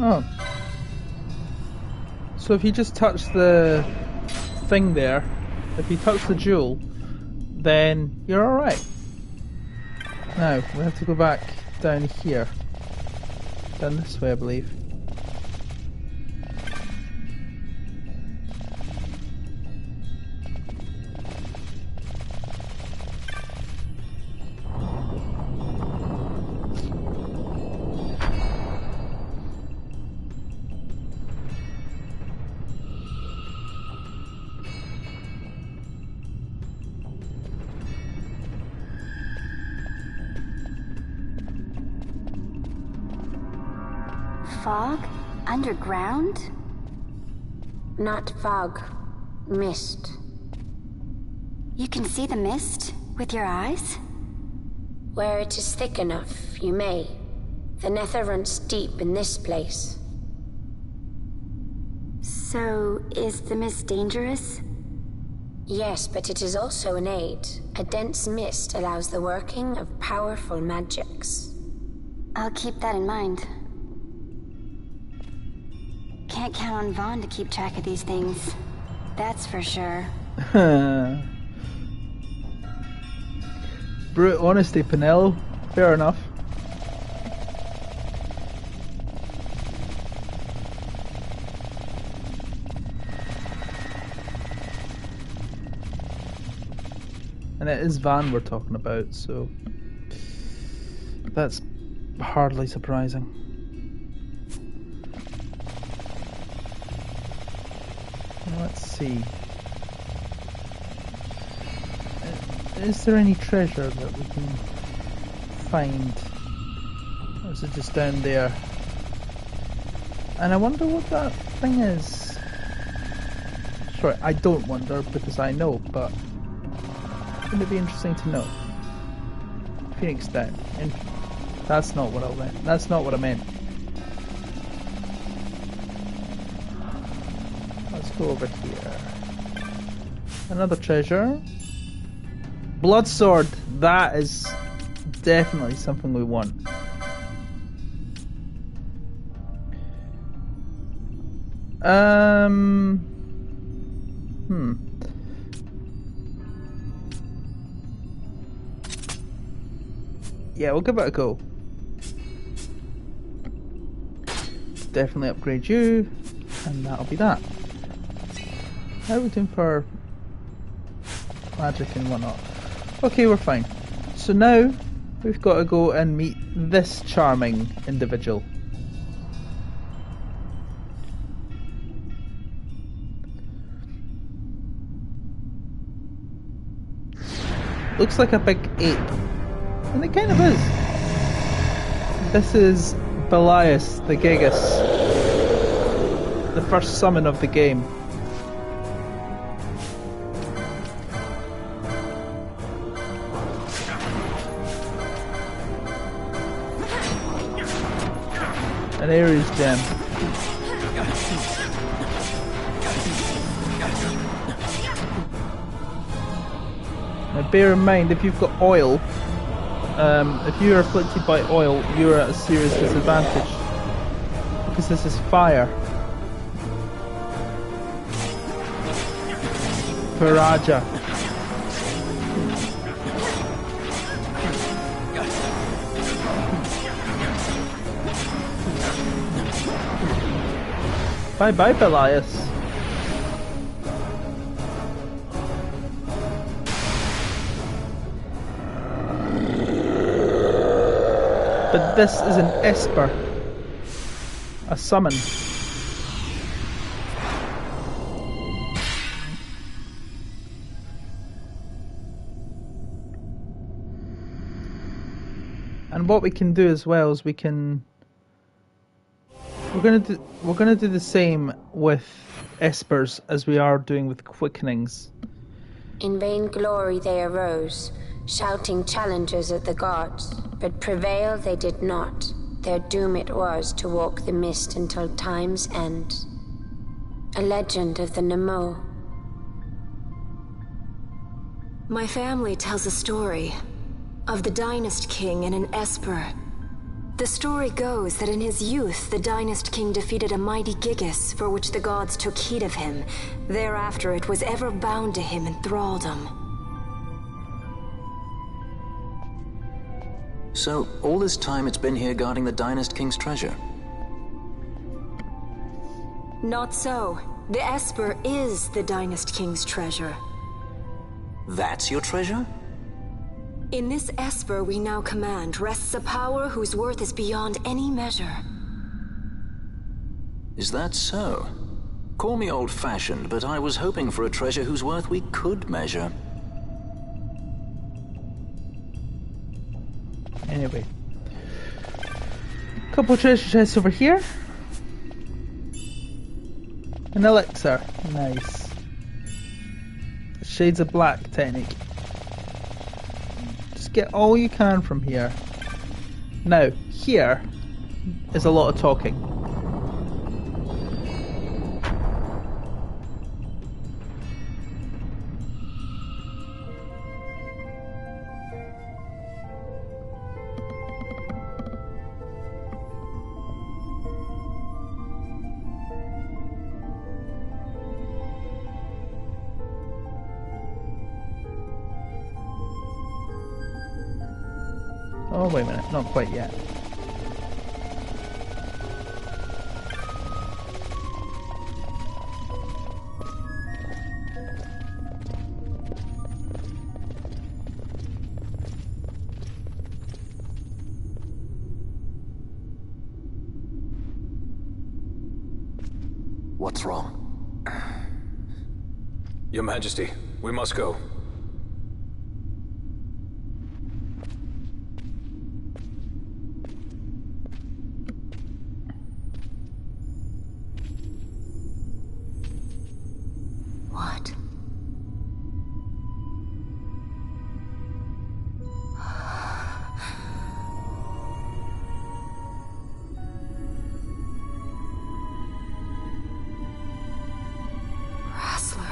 Oh. So if you just touch the thing there, if you touch the jewel, then you're alright. Now, we have to go back down here. Down this way, I believe. Fog? Underground? Not fog. Mist. You can see the mist with your eyes? Where it is thick enough, you may. The nether runs deep in this place. So, is the mist dangerous? Yes, but it is also an aid. A dense mist allows the working of powerful magics. I'll keep that in mind. Can't count on Vaughn to keep track of these things. That's for sure. Brute honesty, Penello. Fair enough. And it is Van we're talking about, so that's hardly surprising. Let's see. Is there any treasure that we can find? Or is it just down there? And I wonder what that thing is. Sorry, I don't wonder because I know, but wouldn't it be interesting to know? Phoenix down. That's not what I meant. That's not what I meant. Let's go over here. Another treasure. Blood sword. That is definitely something we want. Yeah, we'll give it a go. Definitely upgrade you, and that'll be that. How are we doing for magic and whatnot? Okay, we're fine. So now we've got to go and meet this charming individual. Looks like a big ape. And it kind of is. This is Belias the Gigas, the first summon of the game. An Ares gem. Now bear in mind, if you've got oil, if you are afflicted by oil, you are at a serious disadvantage. Because this is fire. Paraja. Bye bye, Belias. But this is an Esper. A summon. And what we can do as well is we can... We're gonna do the same with Espers as we are doing with Quickenings. In vain glory they arose, shouting challenges at the gods, but prevail they did not. Their doom it was to walk the mist until time's end. A legend of the Nemo. My family tells a story of the Dynast King and an Esper. The story goes that in his youth, the Dynast King defeated a mighty Gigas, for which the gods took heed of him. Thereafter, it was ever bound to him in thraldom. So, all this time it's been here guarding the Dynast King's treasure? Not so. The Esper is the Dynast King's treasure. That's your treasure? In this Esper we now command rests a power whose worth is beyond any measure. Is that so? Call me old-fashioned, but I was hoping for a treasure whose worth we could measure. Anyway. Couple treasure chests over here. An elixir. Nice. Shades of Black technique. Just get all you can from here. Now, here is a lot of talking. Oh, wait a minute, not quite yet. What's wrong? Your Majesty, we must go. What? Wrestler.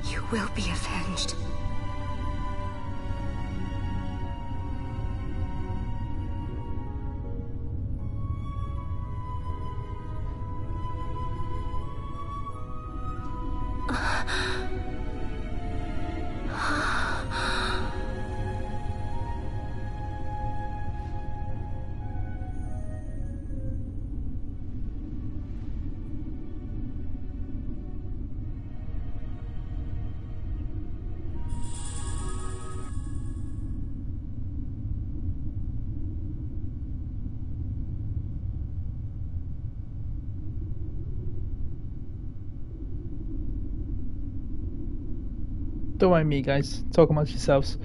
You will be avenged. Don't mind me, guys. Talk amongst yourselves.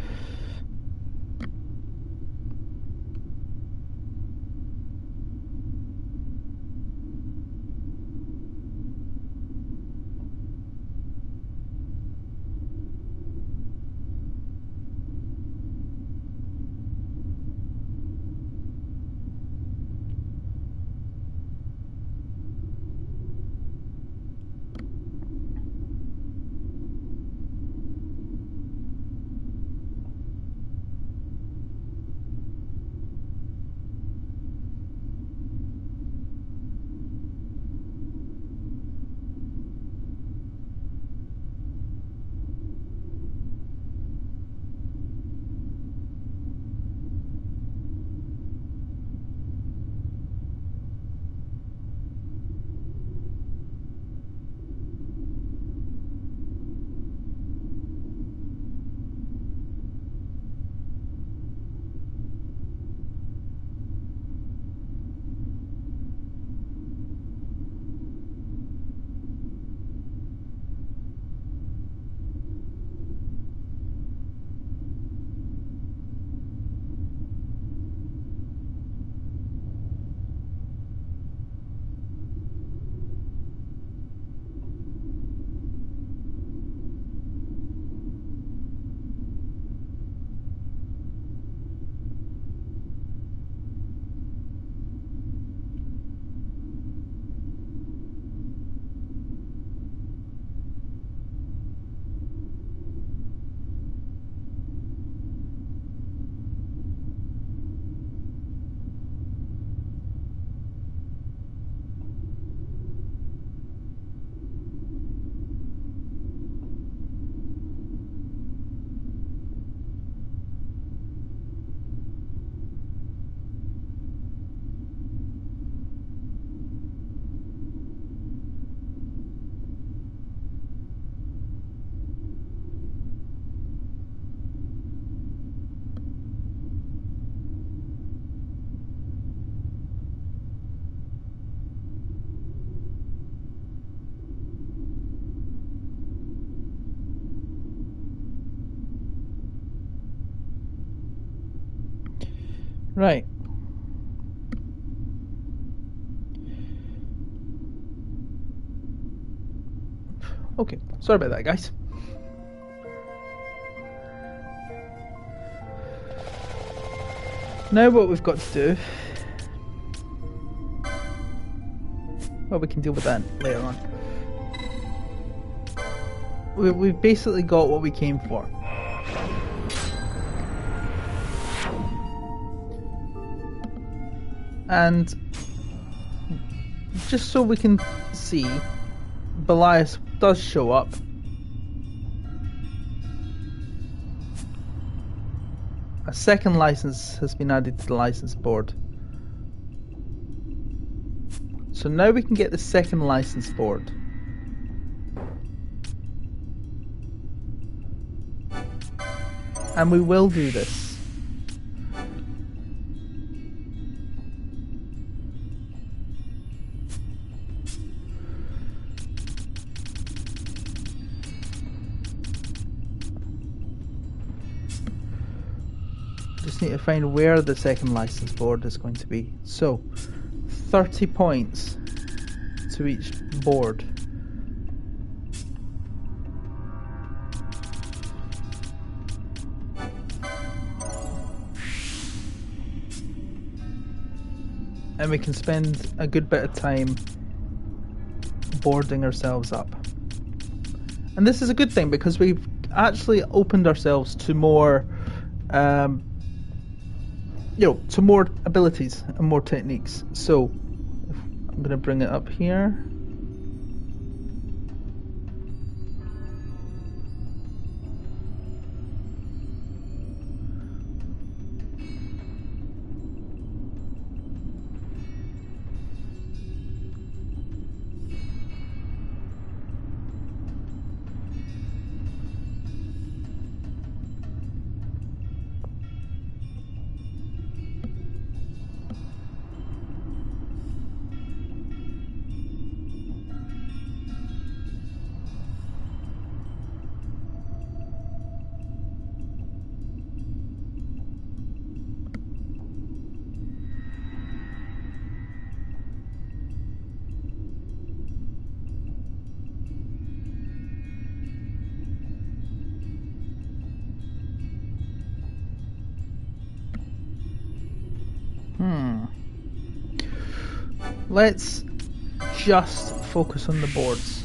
Right. Okay, sorry about that, guys. Now what we've got to do... Well, we can deal with that later on. We've basically got what we came for. And just so we can see, Belias does show up. A second license has been added to the license board. So now we can get the second license board. And we will do this. Just need to find where the second license board is going to be. So, 30 points to each board. And we can spend a good bit of time boarding ourselves up. And this is a good thing because we've actually opened ourselves to more to more abilities and more techniques. So I'm going to bring it up here. Let's just focus on the boards.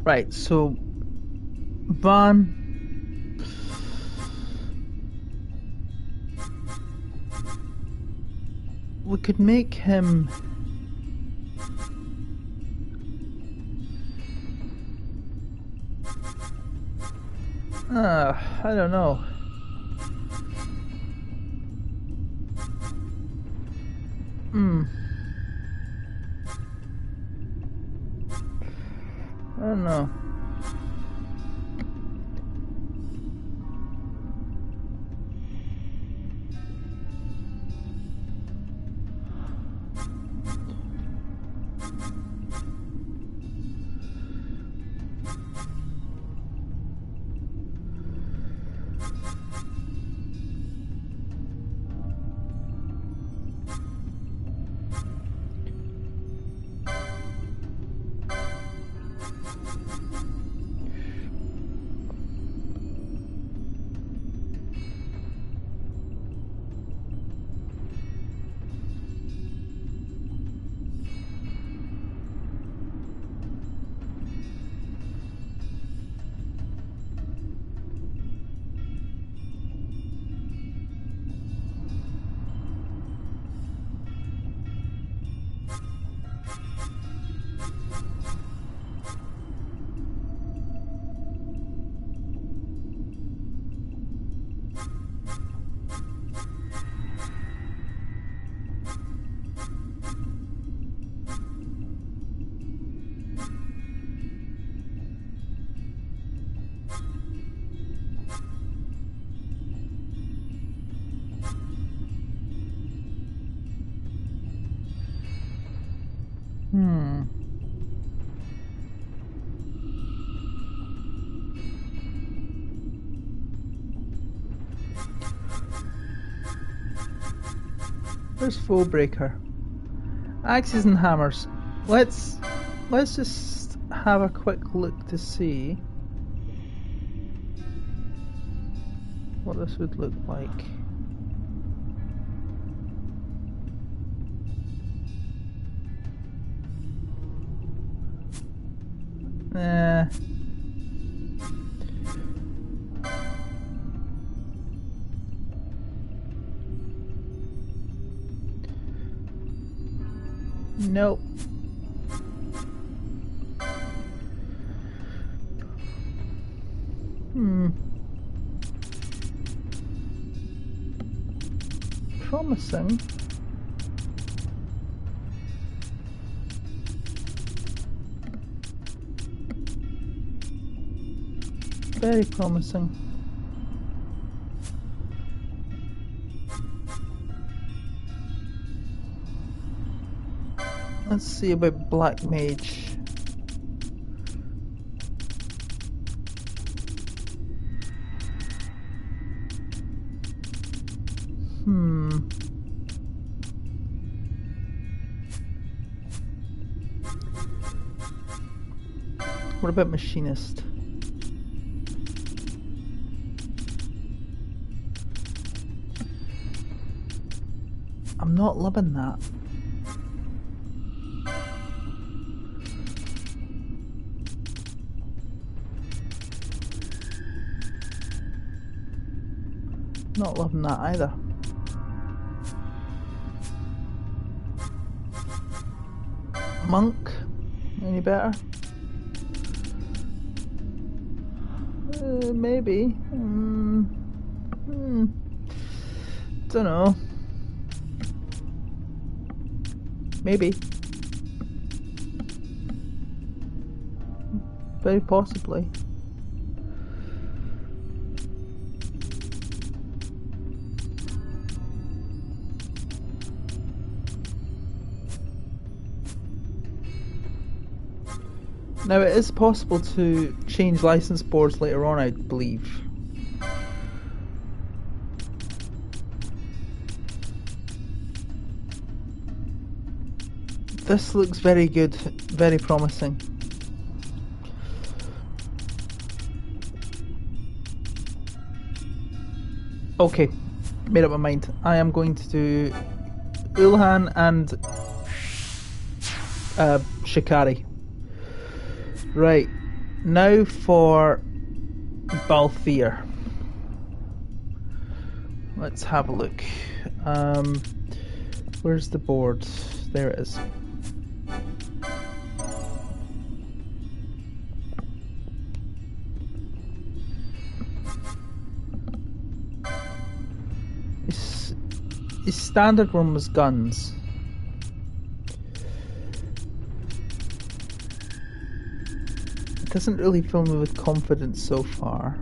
Right, so Van we could make him I don't know. I don't know. Where's Foebreaker? Axes and hammers. Let's just have a quick look to see what this would look like. Nope. Promising. Very promising. Let's see about Black Mage. What about Machinist? I'm not loving that. Not loving that either. Monk? Any better? Maybe. Don't know. Maybe. Very possibly. Now it is possible to change license boards later on, I believe. This looks very good, very promising. Okay, made up my mind. I am going to do Ulhan and Shikari. Right, now for Balthier. Let's have a look. Where's the board? There it is. His standard one was guns. It doesn't really fill me with confidence so far,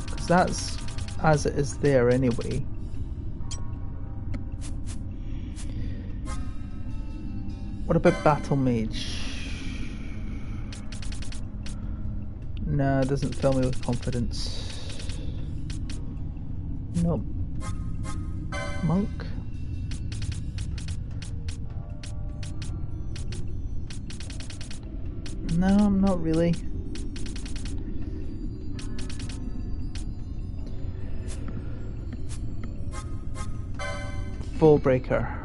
because that's as it is there anyway. What about Battle Mage? No, it doesn't fill me with confidence. Nope. Monk? No, I'm not really. Foebreaker.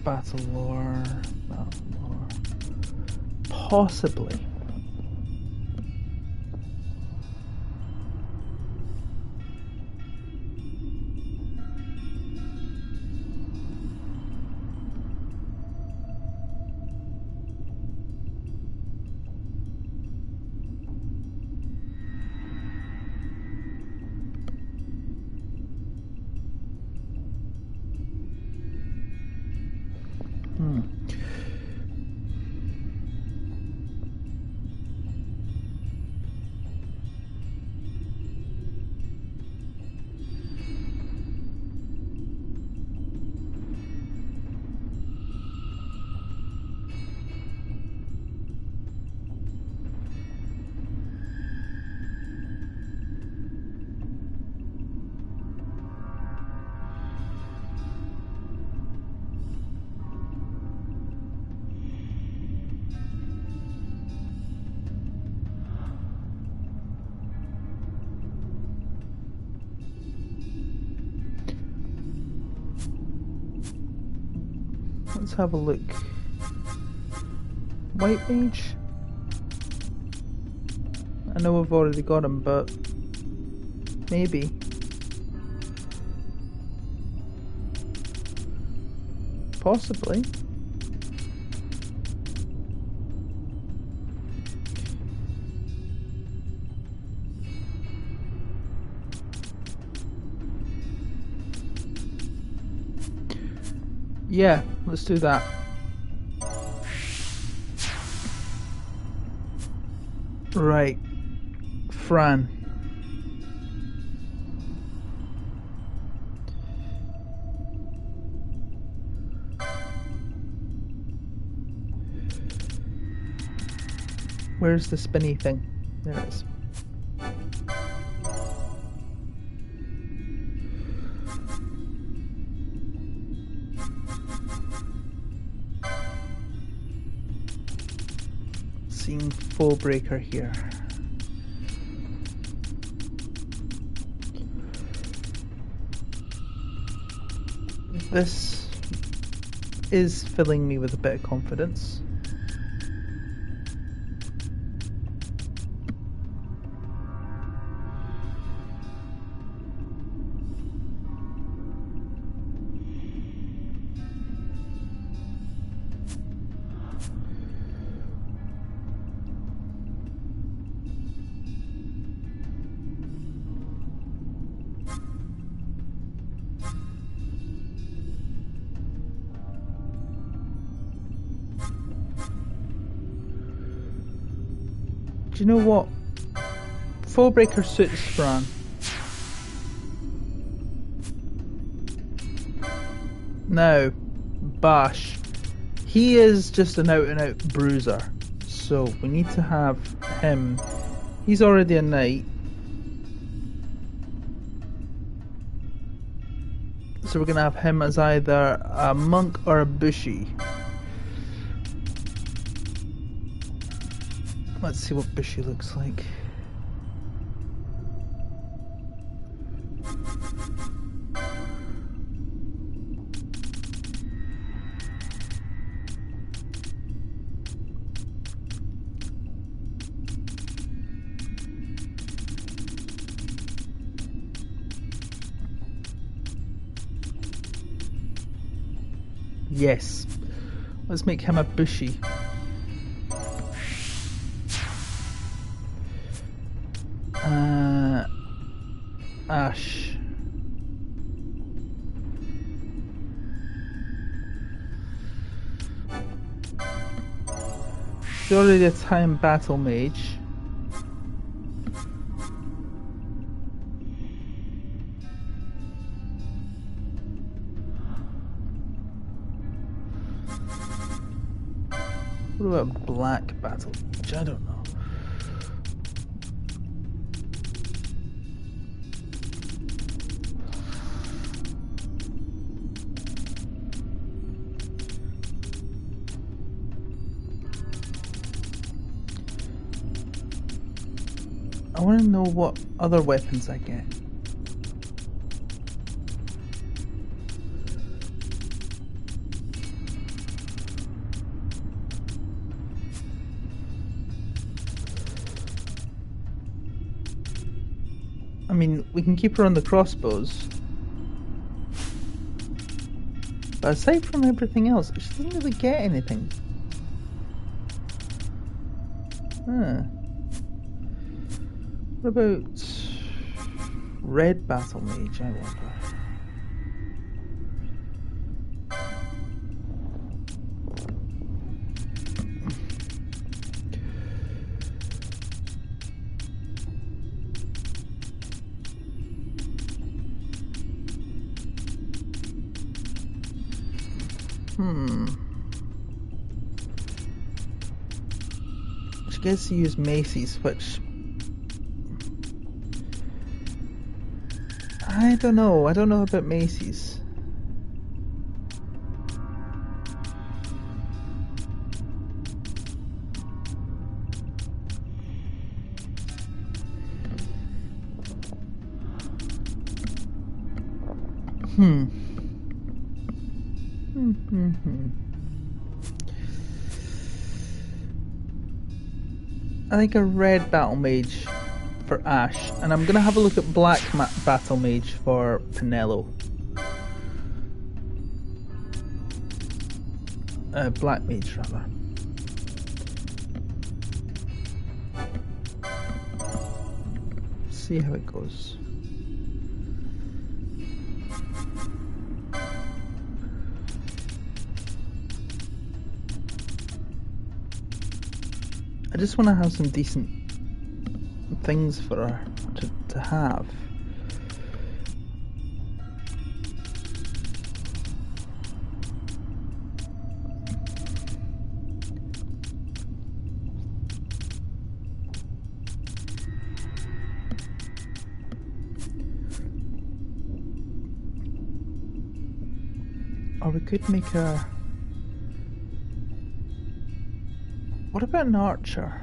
Battle lore. Possibly. Let's have a look. White Mage? I know I've already got him, but maybe. Possibly. Yeah, let's do that. Right. Fran. Where's the spinny thing? There it is. Seeing Full Breaker here. This is filling me with a bit of confidence. Do you know what? Full Breaker suits Fran. Now, Bash. He is just an out-and-out bruiser. So, we need to have him. He's already a knight. So we're going to have him as either a monk or a bushy. Let's see what bushy looks like. Yes. Let's make him a bushy. Ash. She's already a time battle mage. What about black battle mage? I don't know. I want to know what other weapons I get. I mean, we can keep her on the crossbows. But aside from everything else, she doesn't really get anything. Huh. What about red battle mage, I wonder? She gets to use maces, which I don't know. I don't know about maces. I think a red battle mage for Ash, and I'm gonna have a look at black battle mage for Pinello. Black mage rather. See how it goes. I just want to have some decent things for her to have. Or we could make a... What about an archer?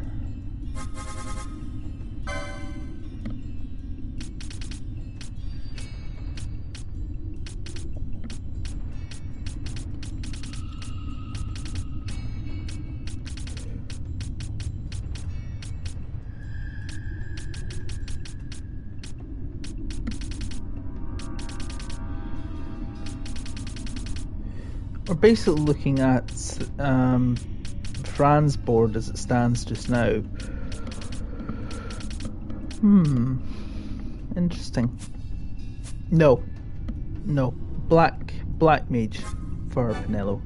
We're basically looking at Fran's board as it stands just now. Interesting. No, black mage for Pinello.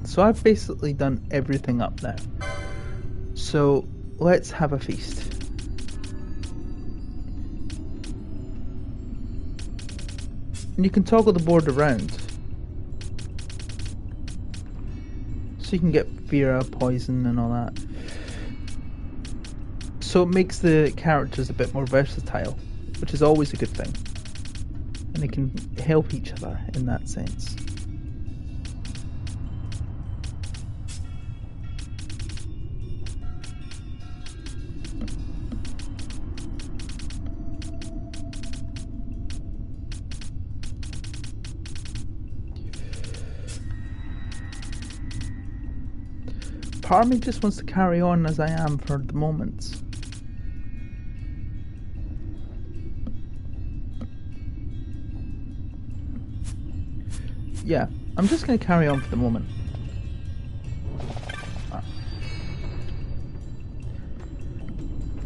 So I've basically done everything up now. So let's have a feast. And you can toggle the board around. So you can get Vera, poison and all that. So it makes the characters a bit more versatile, which is always a good thing. And they can help each other in that sense. Part of me just wants to carry on as I am for the moment. Yeah, I'm just going to carry on for the moment.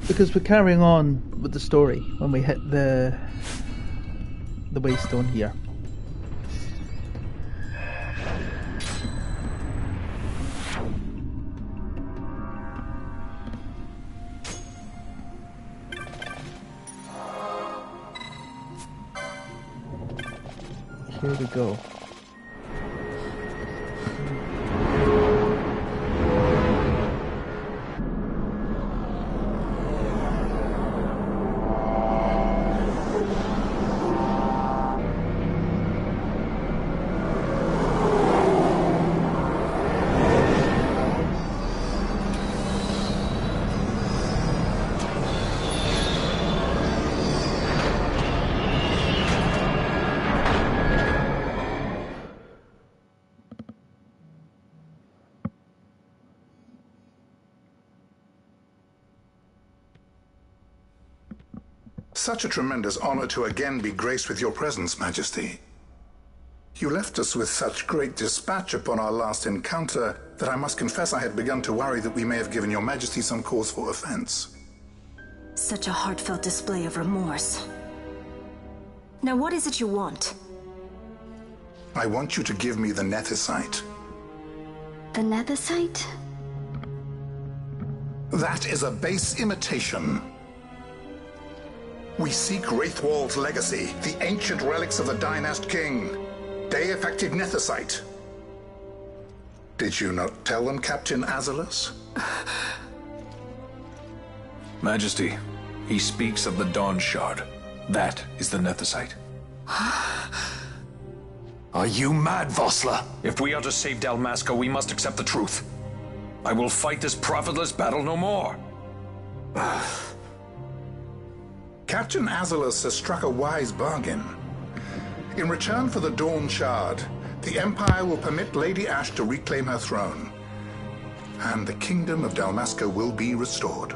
Because we're carrying on with the story when we hit the waystone here. Here we go. Such a tremendous honor to again be graced with your presence, Majesty. You left us with such great dispatch upon our last encounter that I must confess I had begun to worry that we may have given your Majesty some cause for offense. Such a heartfelt display of remorse. Now what is it you want? I want you to give me the Nethicite. The Nethicite? That is a base imitation. We seek RAITHWALL's legacy, the ancient relics of the Dynast King. Day-effective Nethicite. Did you not tell them, Captain Azelus? Majesty, he speaks of the Dawn Shard. That is the Nethicite. Are you mad, Vossler? If we are to save Dalmasca, we must accept the truth. I will fight this profitless battle no more. Captain Azelus has struck a wise bargain. In return for the Dawn Shard, the Empire will permit Lady Ash to reclaim her throne. and the kingdom of Dalmasca will be restored.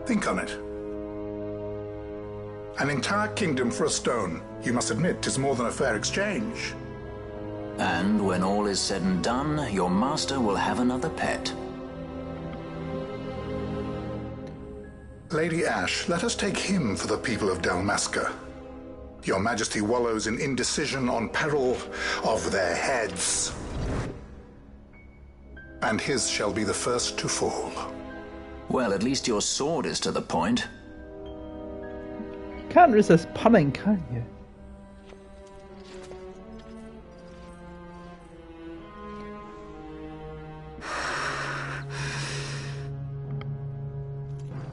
Think on it. An entire kingdom for a stone. You must admit, 'tis more than a fair exchange. And when all is said and done, your master will have another pet. Lady Ash, let us take him for the people of Dalmasca. Your Majesty wallows in indecision on peril of their heads. And his shall be the first to fall. Well, at least your sword is to the point. You can't resist punning, can you?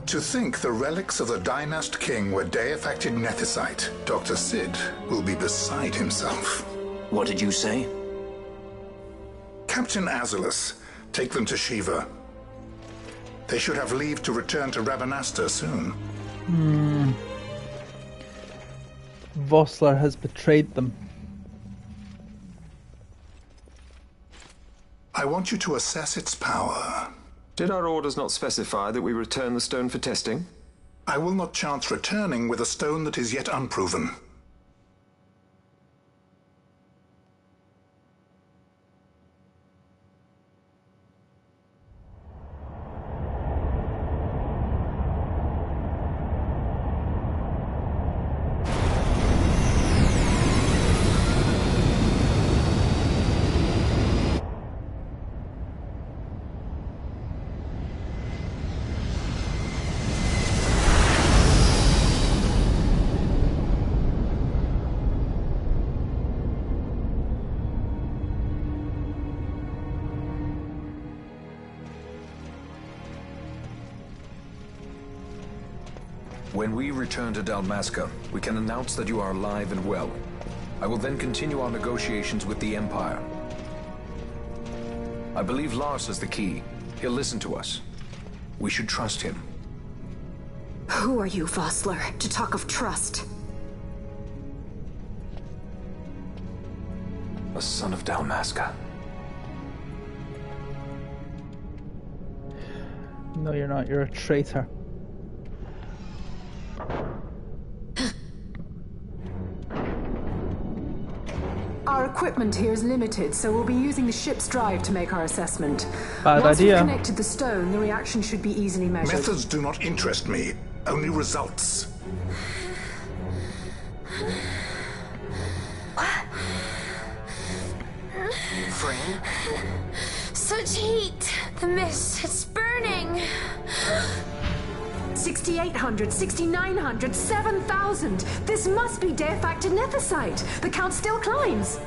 To think the relics of the Dynast King were deified nethicite, Dr. Sid will be beside himself. What did you say? Captain Azulus, take them to Shiva. They should have leave to return to Rabanastre soon. Vossler has betrayed them. I want you to assess its power. Did our orders not specify that we return the stone for testing? I will not chance returning with a stone that is yet unproven. When we return to Dalmasca, we can announce that you are alive and well. I will then continue our negotiations with the Empire. I believe Lars has the key. He'll listen to us. We should trust him. Who are you, Vossler, to talk of trust? A son of Dalmasca. No, you're not. You're a traitor. Our equipment here is limited, so we'll be using the ship's drive to make our assessment. Bad Once idea. we've connected the stone, the reaction should be easily measured. Methods do not interest me, only results. Friend? Such heat! The mist, it's burning! 6,800, 6,900, 7,000! This must be deified nethicite! The count still climbs!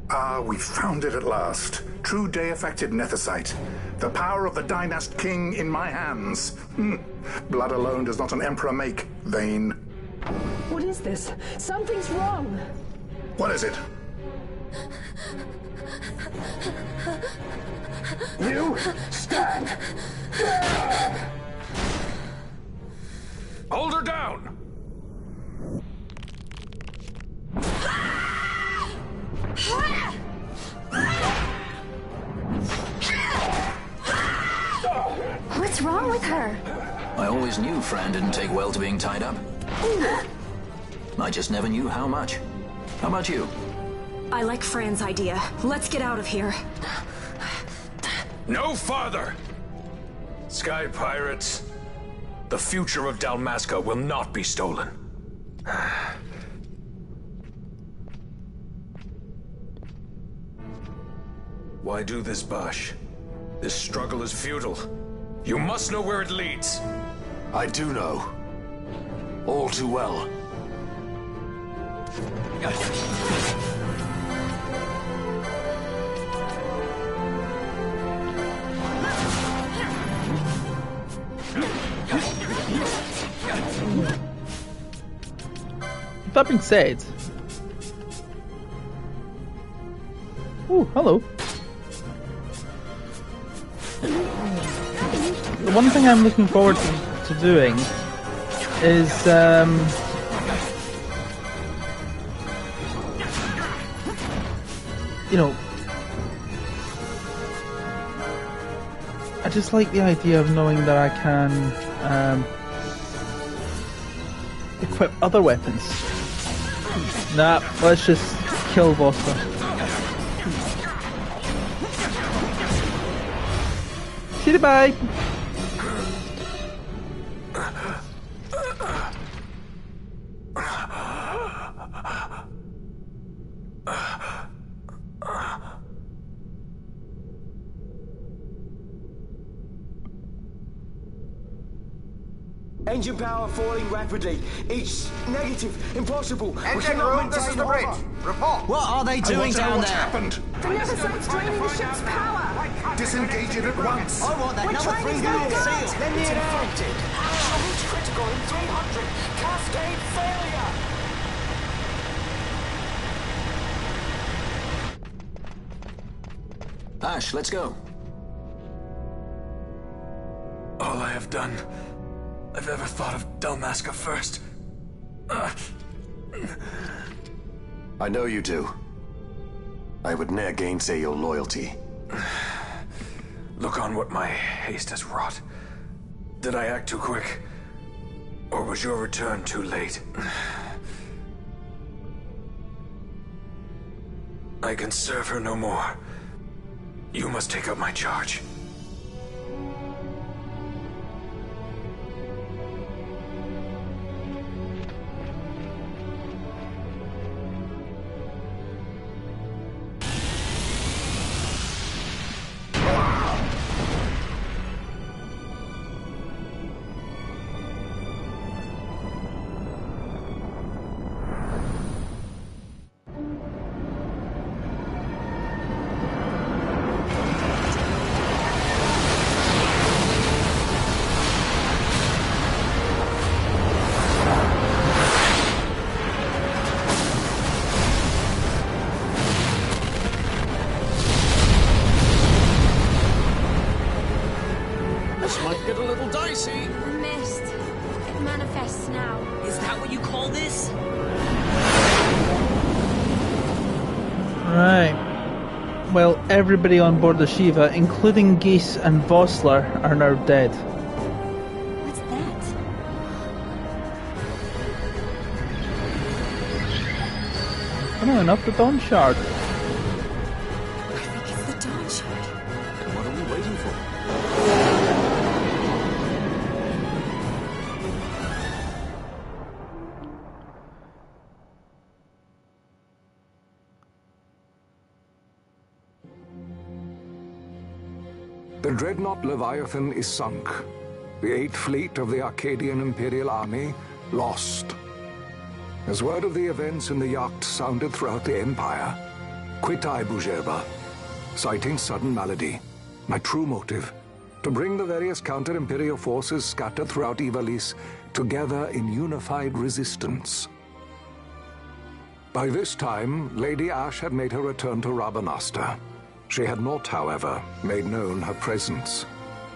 Ah, we found it at last. True deified nethicite. The power of the Dynast King in my hands. Blood alone does not an emperor make, vain. What is this? Something's wrong! What is it? You stand! Hold her down! What's wrong with her? I always knew Fran didn't take well to being tied up. I just never knew how much. How about you? I like Fran's idea. Let's get out of here. No farther! Sky Pirates, the future of Dalmasca will not be stolen. Why do this, Bash? This struggle is futile. You must know where it leads. I do know. All too well. That being said... Ooh, hello. The one thing I'm looking forward to doing is you know, I just like the idea of knowing that I can equip other weapons. Nah, let's just kill Vosta. See you, bye. Engine power falling rapidly. Each negative. Impossible. Engine room, this is the bridge. Report. What are they doing down what's there? happened. The Neversite's draining the ship's power. Disengage it at once. I want that We're number trying 3 to go unit gut. sealed. Let me It's in. infected. Reach critical in 300. Cascade failure. Ash, let's go. All I have done, I've ever thought of Dalmasca first. I know you do. I would ne'er gainsay your loyalty. Look on what my haste has wrought. Did I act too quick? Or was your return too late? I can serve her no more. You must take up my charge. This might get a little dicey. Mist. It manifests now. Is that what you call this? Right. Well, everybody on board the Shiva, including Geese and Vossler, are now dead. What's that? Funnily enough, the Dawn Shard. I think it's the Dawn Shard. And what are we waiting for? The dreadnought Leviathan is sunk. The 8th Fleet of the Arcadian Imperial Army lost. As word of the events in the yacht sounded throughout the Empire, quit I Bujerba, citing sudden malady. My true motive, to bring the various counter-imperial forces scattered throughout Ivalice together in unified resistance. By this time, Lady Ash had made her return to Rabanasta. She had not, however, made known her presence.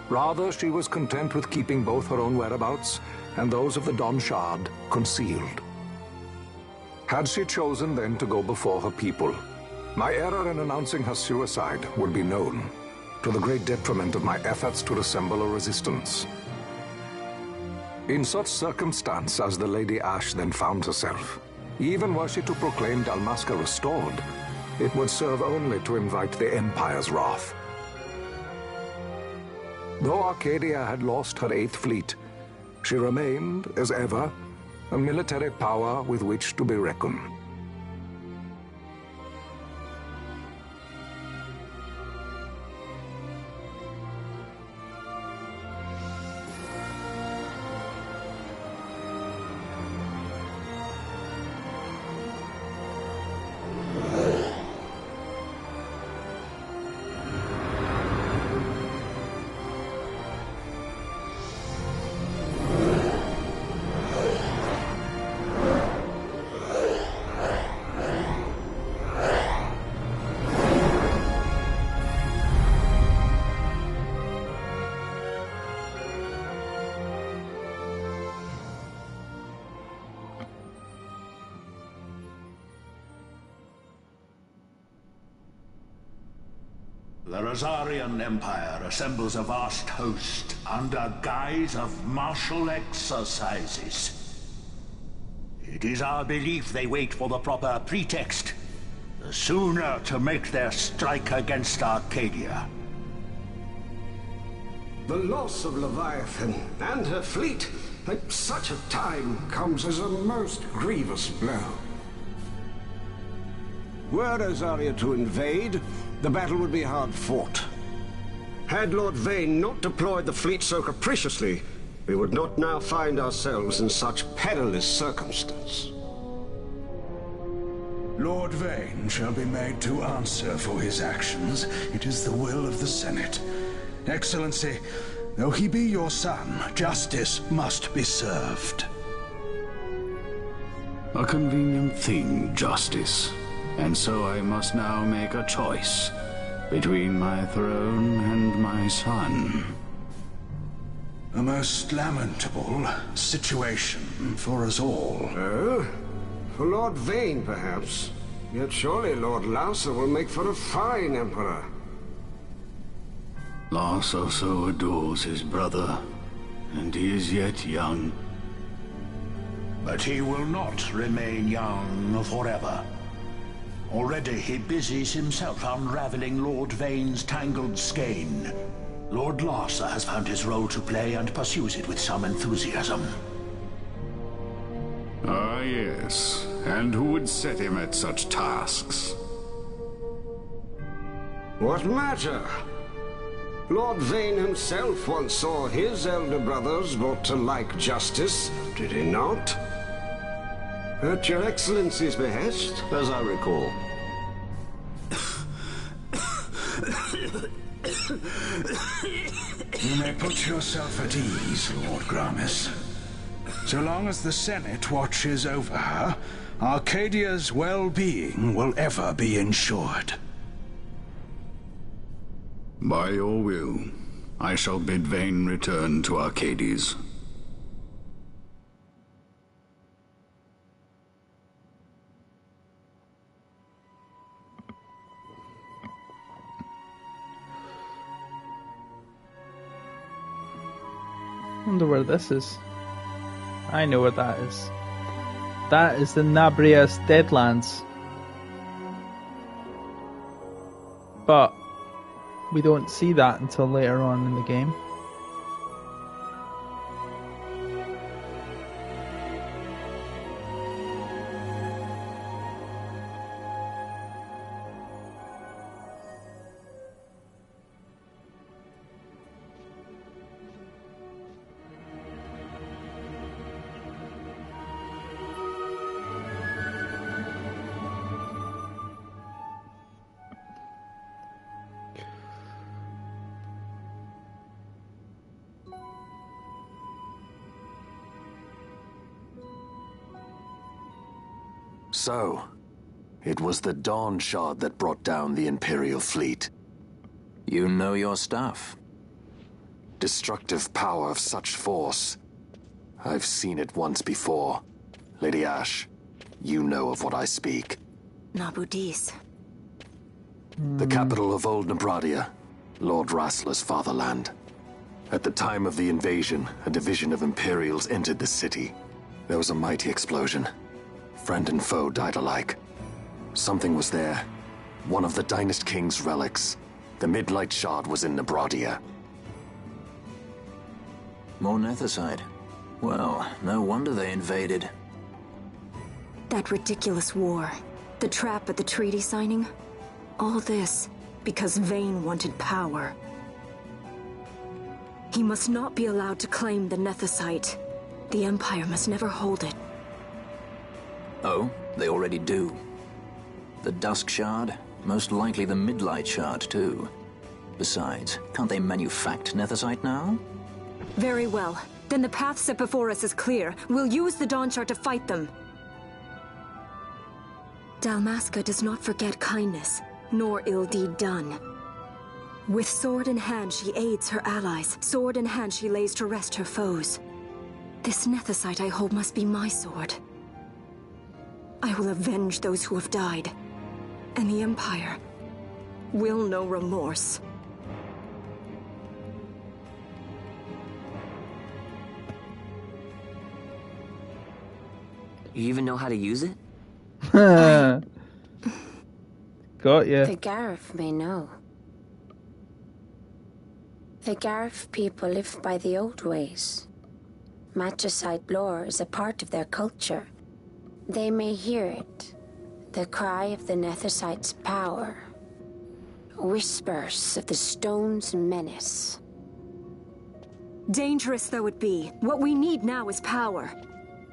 Rather, she was content with keeping both her own whereabouts and those of the Dawn Shard concealed. Had she chosen then to go before her people, my error in announcing her suicide would be known, to the great detriment of my efforts to assemble a resistance. In such circumstance as the Lady Ash then found herself, even were she to proclaim Dalmasca restored, it would serve only to invite the Empire's wrath. Though Arcadia had lost her 8th Fleet, she remained, as ever, a military power with which to be reckoned. The Rosarian Empire assembles a vast host under guise of martial exercises. It is our belief they wait for the proper pretext, the sooner to make their strike against Arcadia. The loss of Leviathan and her fleet at such a time comes as a most grievous blow. Were Rosaria to invade, the battle would be hard fought. Had Lord Vayne not deployed the fleet so capriciously, we would not now find ourselves in such perilous circumstance. Lord Vayne shall be made to answer for his actions. It is the will of the Senate. Excellency, though he be your son, justice must be served. A convenient thing, justice. And so I must now make a choice between my throne and my son. A most lamentable situation for us all. Oh? For Lord Vayne, perhaps. Yet surely Lord Larsa will make for a fine emperor. Larsa so adores his brother, and he is yet young. But he will not remain young forever. Already he busies himself unraveling Lord Vayne's tangled skein. Lord Larsa has found his role to play and pursues it with some enthusiasm. Ah, yes. And who would set him at such tasks? What matter? Lord Vayne himself once saw his elder brothers brought to like justice, did he not? At your Excellency's behest, as I recall. You may put yourself at ease, Lord Gramis. So long as the Senate watches over her, Arcadia's well-being will ever be ensured. By your will, I shall bid Vayne return to Arcades. Wonder where this is. I know where that is. That is the Nabria's Deadlands. But we don't see that until later on in the game. So, it was the Dawn Shard that brought down the Imperial fleet. You know your stuff. Destructive power of such force. I've seen it once before. Lady Ash, you know of what I speak. Nabudis. The capital of Old Nebradia, Lord Rassler's fatherland. At the time of the invasion, a division of Imperials entered the city. There was a mighty explosion. Friend and foe died alike. Something was there. One of the Dynast King's relics. The Midlight Shard was in Nebradia. More Nethicite. Well, no wonder they invaded. That ridiculous war. The trap at the treaty signing. All this because Vayne wanted power. He must not be allowed to claim the Nethicite. The Empire must never hold it. Oh, they already do. The Dusk Shard? Most likely the Midlight Shard, too. Besides, can't they manufacture Nethicite now? Very well. Then the path set before us is clear. We'll use the Dawn Shard to fight them. Dalmasca does not forget kindness, nor ill deed done. With sword in hand, she aids her allies. Sword in hand, she lays to rest her foes. This Nethicite I hold must be my sword. I will avenge those who have died. And the Empire will know remorse. You even know how to use it? Got ya. The Garif may know. The Garif people live by the old ways. Magicite lore is a part of their culture. They may hear it. The cry of the Nethicite's power. Whispers of the stone's menace. Dangerous though it be, what we need now is power.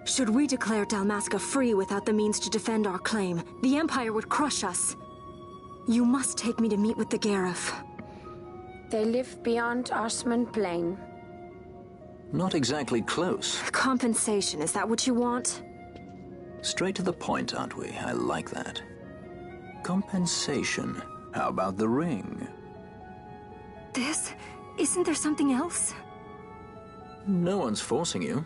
Should we declare Dalmasca free without the means to defend our claim, the Empire would crush us. You must take me to meet with the Garif. They live beyond Osman Plain. Not exactly close. Compensation, is that what you want? Straight to the point, aren't we? I like that. Compensation. How about the ring? This? Isn't there something else? No one's forcing you.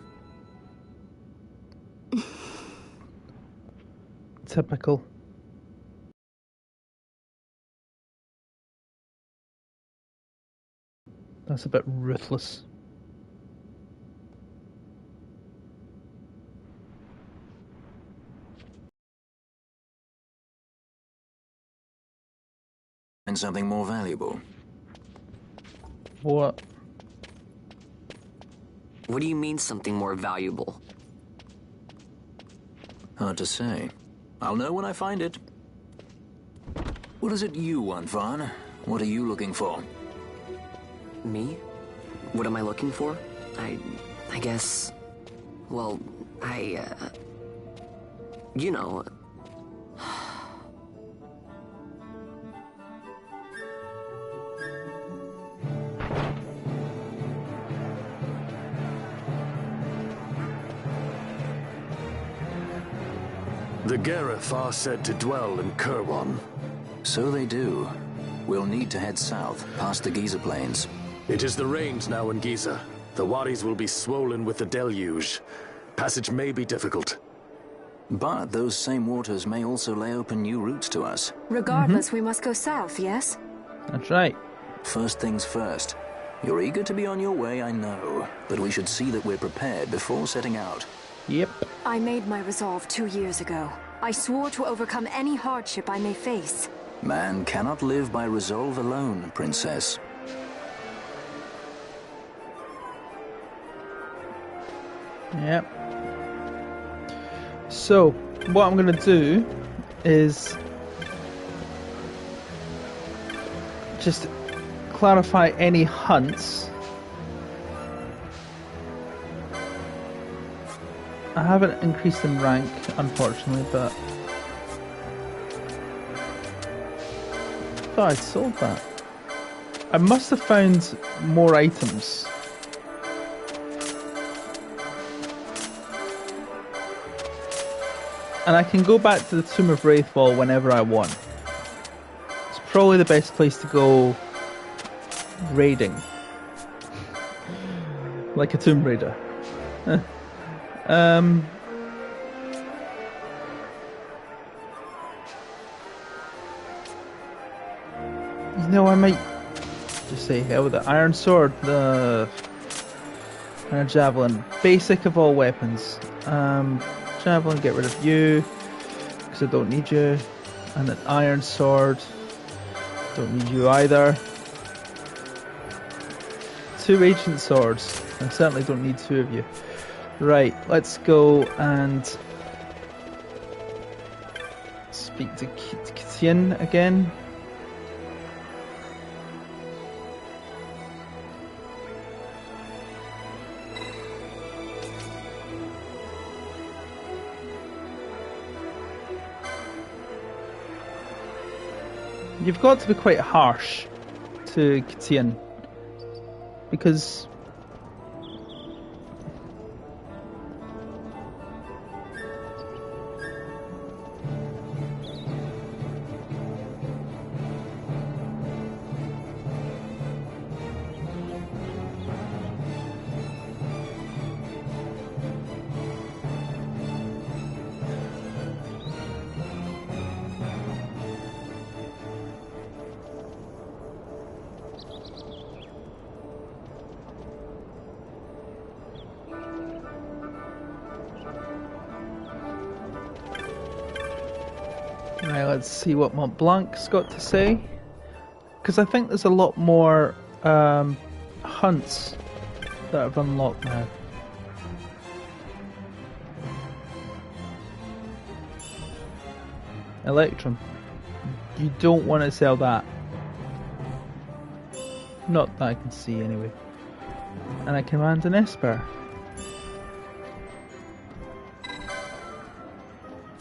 Typical. That's a bit ruthless. And something more valuable. What? What do you mean something more valuable? Hard to say. I'll know when I find it. What is it you want, Vaughn? What are you looking for? Me? What am I looking for? I guess... Well, you know... The Garif are said to dwell in Kirwan. So they do. We'll need to head south, past the Giza Plains. It is the rains now in Giza. The wadis will be swollen with the deluge. Passage may be difficult. But those same waters may also lay open new routes to us. Regardless, we must go south, yes? That's right. First things first. You're eager to be on your way, I know. But we should see that we're prepared before setting out. Yep. I made my resolve 2 years ago. I swore to overcome any hardship I may face. Man cannot live by resolve alone, Princess. Yep. So, what I'm going to do is just clarify any hunts. I haven't increased in rank, unfortunately, but I thought I'd sold that. I must have found more items. And I can go back to the Tomb of RAITHWALL whenever I want. It's probably the best place to go raiding. Like a Tomb Raider. You know, I might just say hell with the Iron Sword, the Iron Javelin, basic of all weapons. Javelin, get rid of you, because I don't need you. And an Iron Sword, don't need you either. 2 Ancient Swords, I certainly don't need 2 of you. Right, let's go and speak to XII again. You've got to be quite harsh to XII, because Right, let's see what Mont Blanc's got to say. Because I think there's a lot more hunts that I've unlocked now. Electrum. You don't want to sell that. Not that I can see anyway. And I command an Esper.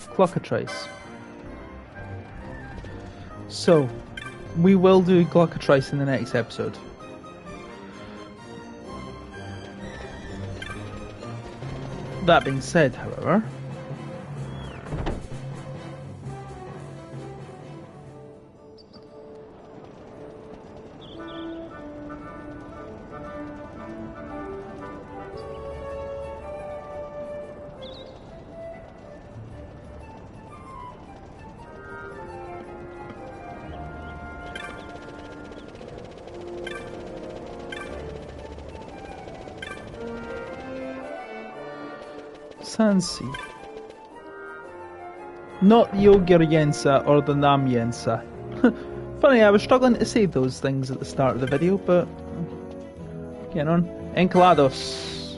Glockatrice. So, we will do Glockatrice in the next episode. That being said, however, Sansi. Not the Yogir-Yensa or the Nam-Yensa. Funny, I was struggling to say those things at the start of the video, but getting on. Enceladus.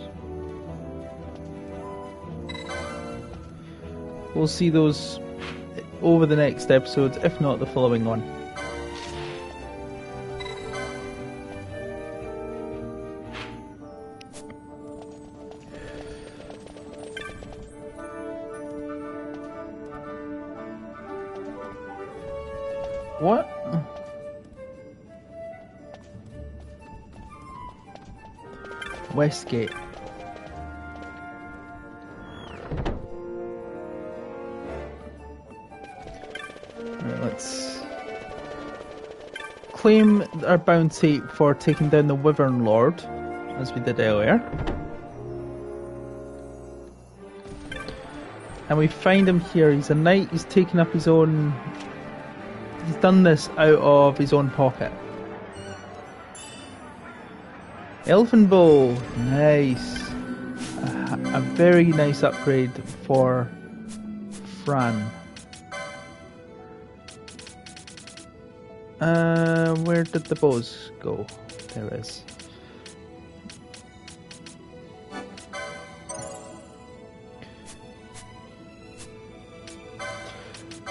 We'll see those over the next episodes, if not the following one. What? Westgate. Right, let's claim our bounty for taking down the Wyvern Lord, as we did earlier. And we find him here. He's a knight, he's taken up his own... He's done this out of his own pocket. Elfin Bow, nice. A very nice upgrade for Fran. Where did the bows go? There it is.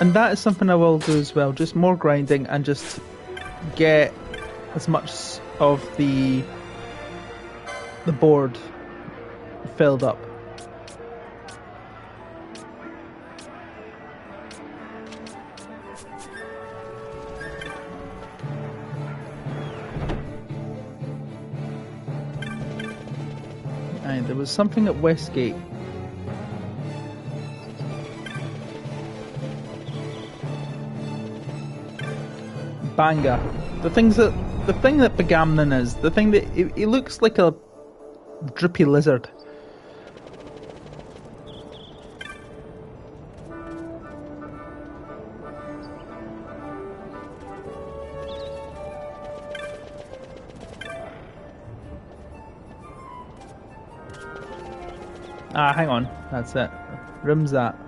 And that is something I will do as well, just more grinding and just get as much of the board filled up. And there was something at Westgate. Banga. The thing that Begamnon is, the thing that he looks like a drippy lizard. Ah, hang on. That's it. Room's that.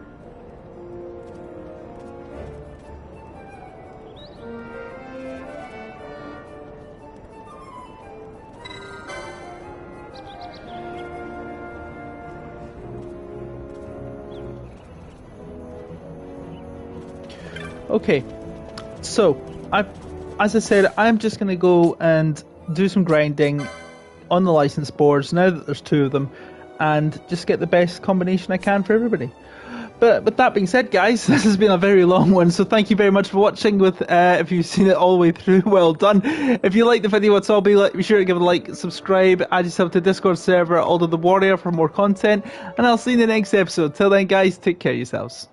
Okay, so as I said, I'm just going to go and do some grinding on the license boards now that there's two of them, and just get the best combination I can for everybody. But with that being said, guys, this has been a very long one, so thank you very much for watching. If you've seen it all the way through, well done. If you like the video at all, be sure to give it a like, subscribe, add yourself to the Discord server, Aldo the Warrior, for more content, and I'll see you in the next episode. Till then, guys, take care of yourselves.